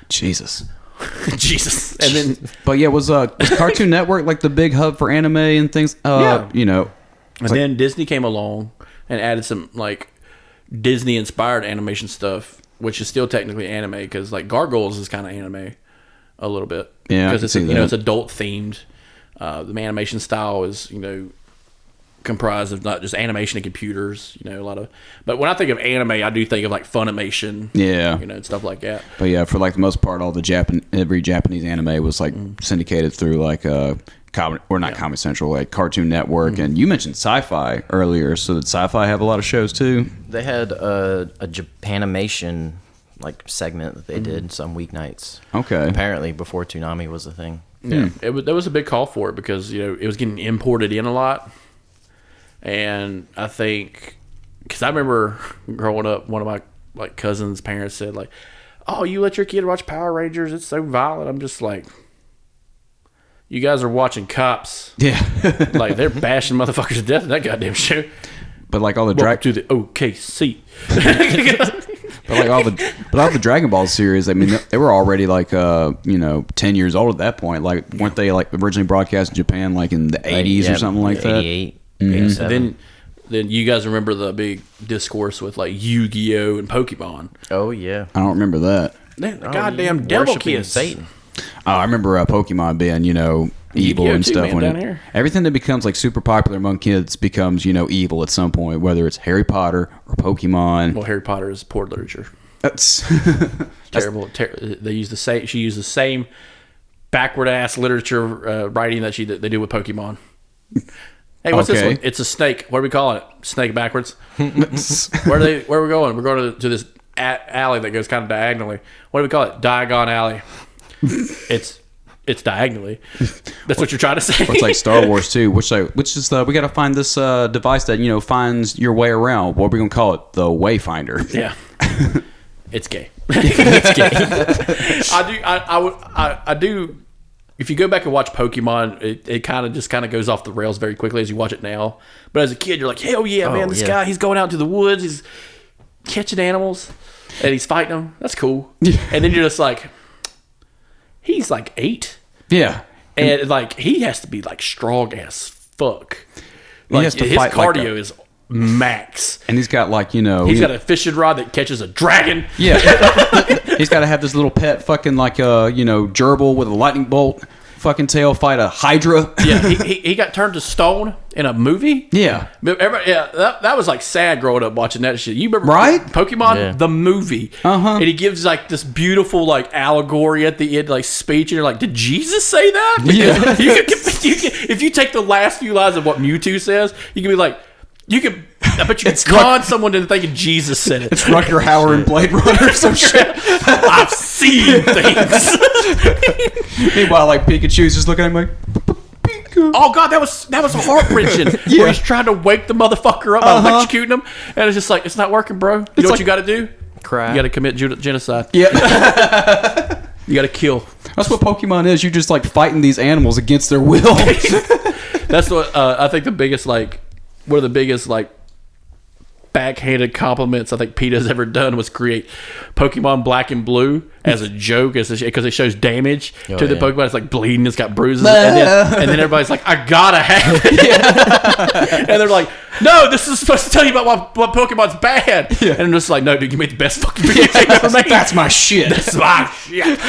Jesus. Jesus. And then, but yeah, was Cartoon Network like the big hub for anime and things? Yeah. And then Disney came along and added some like Disney inspired animation stuff, which is still technically anime because like Gargoyles is kind of anime a little bit. Yeah, because it's it's adult themed. The animation style is comprised of not just animation and computers, a lot of. But when I think of anime, I do think of like Funimation, and stuff like that. But yeah, for like the most part, all the every Japanese anime was like syndicated through like Comedy Central, like Cartoon Network, and you mentioned Sci-Fi earlier. So did Sci-Fi have a lot of shows too? They had a Japanimation like segment that they did some weeknights. Okay, apparently before Toonami was a thing. Yeah, there was a big call for it because it was getting imported in a lot. And I think, because I remember growing up, one of my like cousins' parents said like, "Oh, you let your kid watch Power Rangers? It's so violent." I'm just like, you guys are watching cops. Yeah, like they're bashing motherfuckers to death in that goddamn show. But like all the to the OKC. But all the Dragon Ball series, I mean, they were already like 10 years old at that point. Like, weren't they like originally broadcast in Japan like in the 80s or something like that? 88. Mm-hmm. And then you guys remember the big discourse with like Yu-Gi-Oh and Pokemon. Oh yeah, I don't remember that. Goddamn devil kids. Satan. Oh, I remember Pokemon being evil and stuff. Everything that becomes like super popular among kids becomes evil at some point, whether it's Harry Potter or Pokemon. Well, Harry Potter is poor literature. That's terrible. They use the same. She used the same backward ass literature writing that they do with Pokemon. Hey, what's this one? It's a snake. What do we call it? Snake backwards. Where are we going? We're going to this alley that goes kind of diagonally. What do we call it? Diagon Alley. It's diagonally. That's what you're trying to say. It's like Star Wars too, which is we got to find this device that finds your way around. What are we gonna call it? The Wayfinder. Yeah, it's gay. It's gay. I do. If you go back and watch Pokemon, it kind of goes off the rails very quickly as you watch it now. But as a kid, you're like, hell yeah, man! This guy, he's going out to the woods, he's catching animals, and he's fighting them. That's cool. And then you're just like, he's like 8. Yeah. And like he has to be like strong as fuck. Like he has to his fight cardio is max. And he's got like, he's got a fishing rod that catches a dragon. Yeah. He's got to have this little pet fucking like gerbil with a lightning bolt fucking tail fight a hydra. Yeah, he got turned to stone in a movie. Yeah. That was like sad growing up watching that shit. You remember Pokemon the movie? Uh-huh. And he gives like this beautiful like allegory at the end, like speech, and you're like, did Jesus say that? Because if you take the last few lines of what Mewtwo says, you can be like, you can I bet you could con someone into thinking Jesus said it. It's Rutger Hauer and Blade Runner or some shit. I've seen things. Meanwhile, like Pikachu's just looking at him like, Oh God, that was heart wrenching. Where he's trying to wake the motherfucker up by electrocuting him, and it's just like it's not working, bro. You know what you got to do? Cry. You got to commit genocide. yeah. You got to kill. That's what Pokemon is. You're just like fighting these animals against their will. That's what I think the biggest one of the biggest backhanded compliments I think PETA's ever done was create Pokemon Black and Blue as a joke, because it shows damage to the Pokemon. It's like bleeding, it's got bruises, and then everybody's like, I gotta have it. And they're like, no, this is supposed to tell you about what Pokemon's bad. And I'm just like, no, dude, you made the best fucking video game ever made. That's my shit. That's my shit.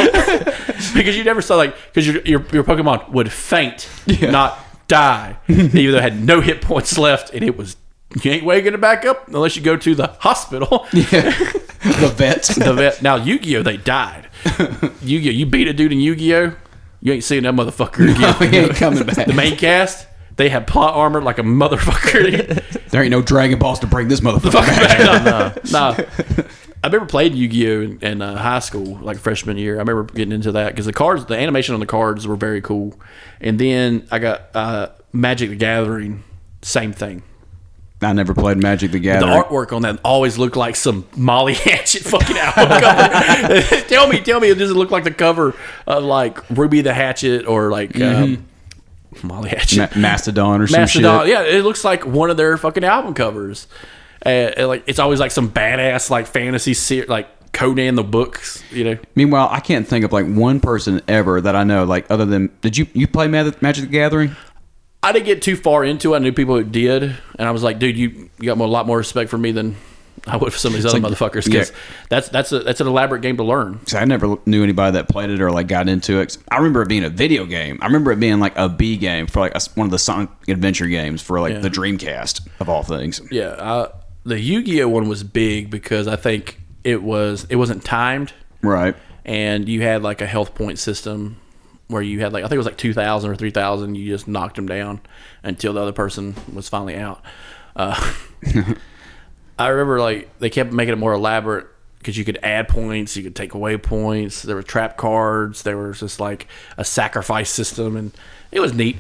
Because you never saw because your Pokemon would faint, not die, even though it had no hit points left, and it was. You ain't waking it back up unless you go to the hospital. The vet. Now, Yu-Gi-Oh! They died. Yu-Gi-Oh! You beat a dude in Yu-Gi-Oh! You ain't seeing that motherfucker again. No, he ain't coming back. The main cast, they had plot armor like a motherfucker. There ain't no Dragon Balls to bring this motherfucker back. No. I remember playing Yu-Gi-Oh! in high school, like freshman year. I remember getting into that because the animation on the cards were very cool. And then I got Magic the Gathering, same thing. I never played Magic the Gathering. The artwork on that always looked like some Molly Hatchet fucking album cover. tell me, it doesn't look like the cover of like Ruby the Hatchet or like Molly Hatchet, Mastodon or some shit. Yeah, it looks like one of their fucking album covers. Like it's always like some badass like fantasy like Conan the books, you know. Meanwhile, I can't think of like one person ever that I know like other than did you play Magic the Gathering? I didn't get too far into it. I knew people who did, and I was like, dude, you got a lot more respect for me than I would for some of these other motherfuckers, because that's an elaborate game to learn. So I never knew anybody that played it or like got into it. I remember it being a video game. I remember it being like a B game for like one of the Sonic Adventure games for like the Dreamcast of all things. Yeah, the Yu-Gi-Oh! One was big because I think it wasn't timed, right? And you had like a health point system where you had like, I think it was like 2,000 or 3,000. You just knocked them down until the other person was finally out. I remember like they kept making it more elaborate because you could add points, you could take away points. There were trap cards. There was just like a sacrifice system, and it was neat.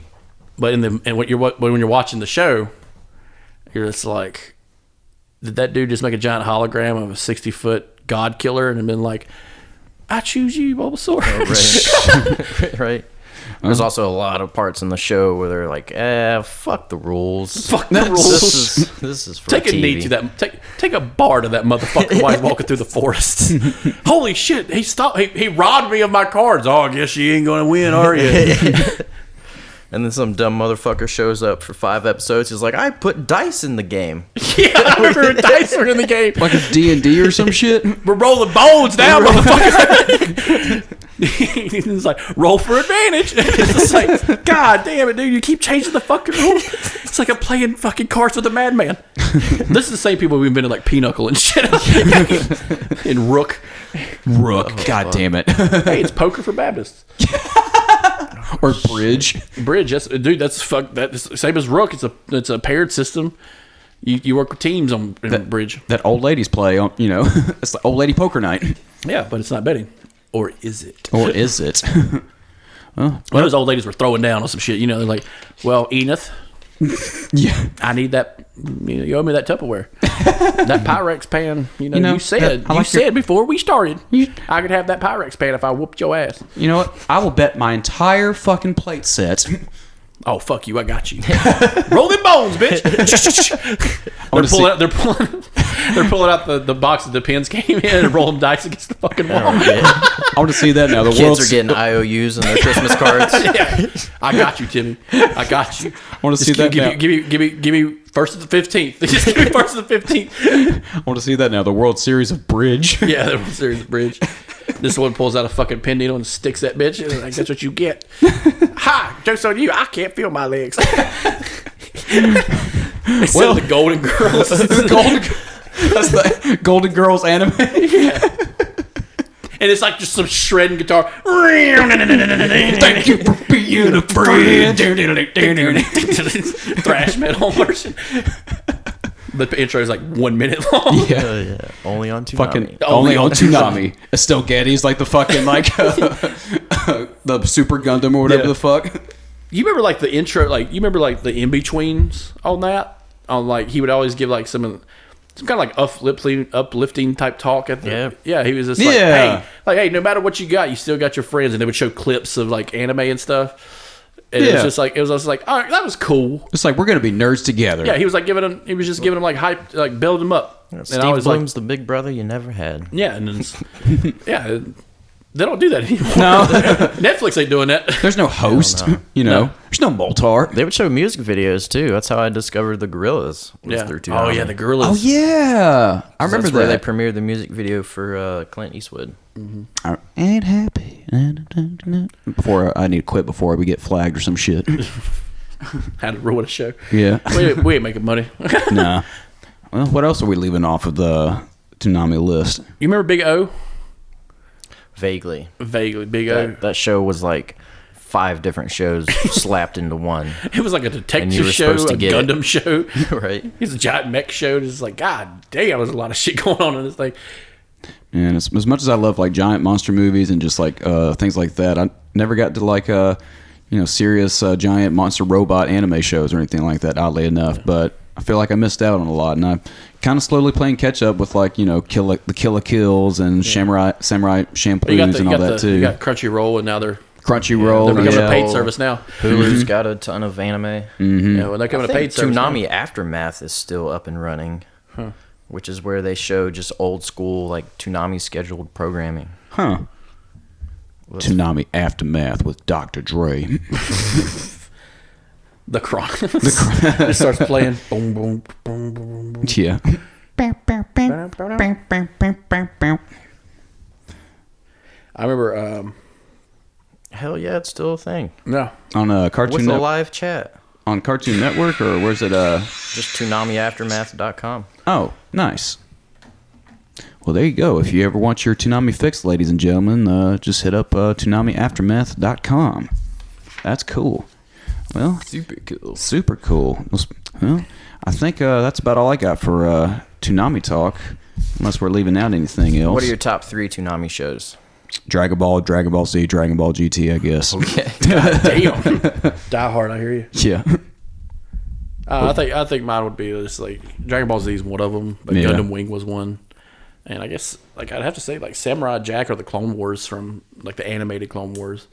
But when you're watching the show, you're just like, did that dude just make a giant hologram of a 60-foot god killer and been like, I choose you, Bulbasaur? Right. Right. There's also a lot of parts in the show where they're like, fuck the rules. Fuck the rules. This is for take TV. a knee to that. Take a bar to that motherfucker while he's walking through the forest. Holy shit! He stopped. He robbed me of my cards. Oh, I guess you ain't gonna win, are you? And then some dumb motherfucker shows up for 5 episodes. He's like, I put dice in the game. Yeah, I remember dice were in the game. Like a D&D or some shit. We're rolling bones now, motherfucker. He's like, roll for advantage. It's just like, God damn it, dude, you keep changing the fucking rules. It's like I'm playing fucking cards with a madman. This is the same people who invented like Pinochle and shit. And Rook. God damn it. Hey, it's poker for Baptists. Or bridge. Bridge, dude. That's same as Rook. It's a paired system. You work with teams on bridge. That old ladies play on. It's the old lady poker night. Yeah, but it's not betting. Or is it? Or is it? Well, those old ladies were throwing down on some shit. They're like, well, Enith, yeah, I need that. You owe me that Tupperware. That Pyrex pan. You said before we started, I could have that Pyrex pan if I whooped your ass. You know what? I will bet my entire fucking plate set. Oh, fuck you, I got you. Roll them bones, bitch. They're pulling out the box that the pins came in and rolling dice against the fucking wall. I want to see that now. The Kids are getting IOUs in their Christmas cards. Yeah. I got you, Timmy. I got you. I want to see that now. Give me first of the 15th. Just give me first of the 15th. I want to see that now. The World Series of Bridge. Yeah, the World Series of Bridge. This one pulls out a fucking pen needle and sticks that bitch, and like, that's what you get. Ha! Joke's on you. I can't feel my legs. Instead of the Golden Girls. That's the Golden Girls anime. Yeah. And it's like just some shredding guitar. Thank you for being a friend. Thrash metal version. The intro is like 1 minute long. Yeah. Only on Toonami. Fucking only on Toonami. Estelle Getty's like the fucking like the Super Gundam or whatever Yeah. the fuck. You remember like the intro, like you remember like the in betweens on that? On like he would always give like some kind of like uplifting type talk at the he was just like hey, no matter what you got, you still got your friends, and they would show clips of like anime and stuff. And it was just like all right, that was cool. It's like we're gonna be nerds together. Yeah, he was just giving them like hype, like building them up. Steve and I was Bloom's like, the big brother you never had. yeah, and then they don't do that anymore. No. Netflix ain't doing that. There's no host. You know, there's no Moltar. They would show music videos too. That's how I discovered the Gorillas. Was Yeah. through Toonami. Oh yeah, the Gorillas. Oh yeah, I remember That's where they that. premiered the music video for Clint Eastwood. I ain't happy. Before I need to quit before we get flagged or some shit. Had to ruin a show. Yeah. We ain't making money. Nah. Well, what else are we leaving off of the Toonami list? You remember Big O? Vaguely. Vaguely, Big O. That show was like 5 different shows slapped into one. It was like a And you detective were show, supposed to a get it. Gundam show. Right. It's a giant mech show. It's like, God damn, there's a lot of shit going on in this thing. And as much as I love like giant monster movies and just like things like that, I never got to like serious giant monster robot anime shows or anything like that. Oddly enough, but I feel like I missed out on a lot, and I'm kind of slowly playing catch up with like the Kill Kills and Samurai Champloo's and all that too. You got Crunchyroll, and now they're Crunchyroll, becoming a yeah. paid service now. Hulu's got a ton of anime. Yeah, well, they're coming I a paid think service. Toonami now. Aftermath is still up and running, which is where they show just old school like Toonami scheduled programming. Huh. Toonami Aftermath with Dr. Dre. The Chronicles. It starts playing. Boom, boom, boom, boom, boom. Yeah. I remember. Hell yeah, it's still a thing. No. On Cartoon With a live chat. on Cartoon Network, or where's it? Just ToonamiAftermath.com. Oh, nice. Well, there you go. If you ever want your Toonami fix, ladies and gentlemen, just hit up ToonamiAftermath.com. That's cool. Well, Super cool. super cool. Well, I think that's about all I got for Toonami talk, unless we're leaving out anything else. What are your top 3 Toonami shows? Dragon Ball, Dragon Ball Z, Dragon Ball GT, I guess. Okay. Damn. Die Hard, I hear you. Yeah. I think mine would be just like Dragon Ball Z is one of them, but Yeah. Gundam Wing was one. And I guess like I'd have to say like Samurai Jack or the Clone Wars from like the animated Clone Wars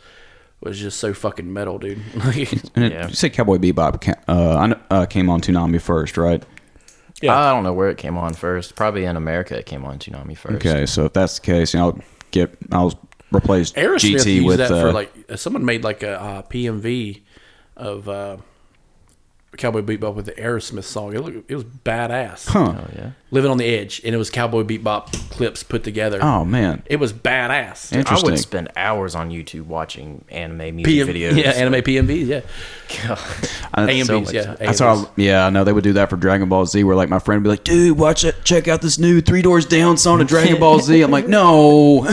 was just so fucking metal, dude. And Yeah. you say Cowboy Bebop came on Toonami first, right? Yeah. I don't know where it came on first. Probably in America it came on Toonami first. Okay, so if that's the case, I'll replace Aerosmith GT used with that for like someone made like a PMV of Cowboy Bebop with the Aerosmith song. It was badass. huh? Oh, yeah. Living on the Edge, and it was Cowboy Bebop clips put together. Oh man, It was badass. I interesting. would spend hours on YouTube watching anime music videos. Yeah, anime PMVs. Yeah, AMVs. so much. Yeah, That's how. I know they would do that for Dragon Ball Z, where like my friend would be like, "Dude, watch it. Check out this new Three Doors Down song of Dragon Ball Z." I'm like, "No,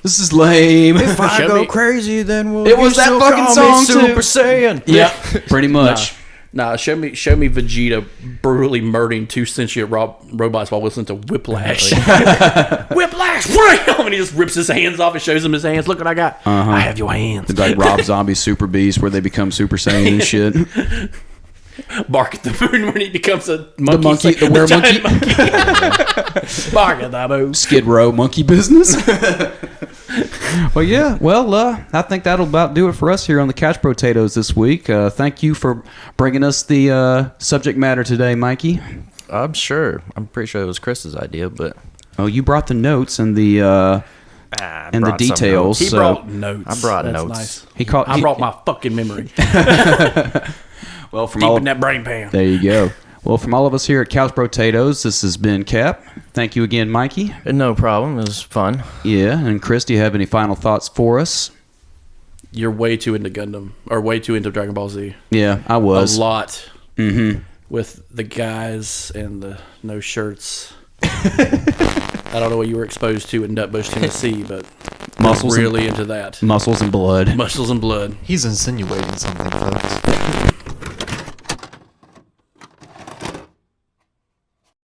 this is lame." If I Show go me- crazy, then will It was you that still fucking call song, me too. Super Saiyan? Yeah, pretty much. Nah, show me Vegeta brutally murdering 2 sentient robots while listening to Whiplash. Whiplash! Wham! And he just rips his hands off and shows him his hands. Look what I got. I have your hands. It's like Rob Zombie's Super Beast, where they become Super Saiyan and shit. Bark at the moon when he becomes a monkey. The giant were-monkey. Bark at the moon. Skid Row monkey business. Well, yeah. Well, I think that'll about do it for us here on the Couch Potatoes this week. Thank you for bringing us the subject matter today, Mikey. I'm sure. I'm pretty sure it was Chris's idea, but Oh, you brought the notes and the I and the brought some details. He so brought notes. I brought That's notes. Nice. he brought my fucking memory. well from Deep all in that brain pan. there you go. Well, from all of us here at Couch Potatoes, this has been Cap. Thank you again, Mikey. No problem. It was fun. Yeah, and Chris, do you have any final thoughts for us? You're way too into Gundam, or way too into Dragon Ball Z. Yeah, I was. A lot. Mm-hmm. With the guys and the no shirts. I don't know what you were exposed to in Nutbush, Tennessee, but Muscles really into that. Muscles and blood. Muscles and blood. He's insinuating something, folks.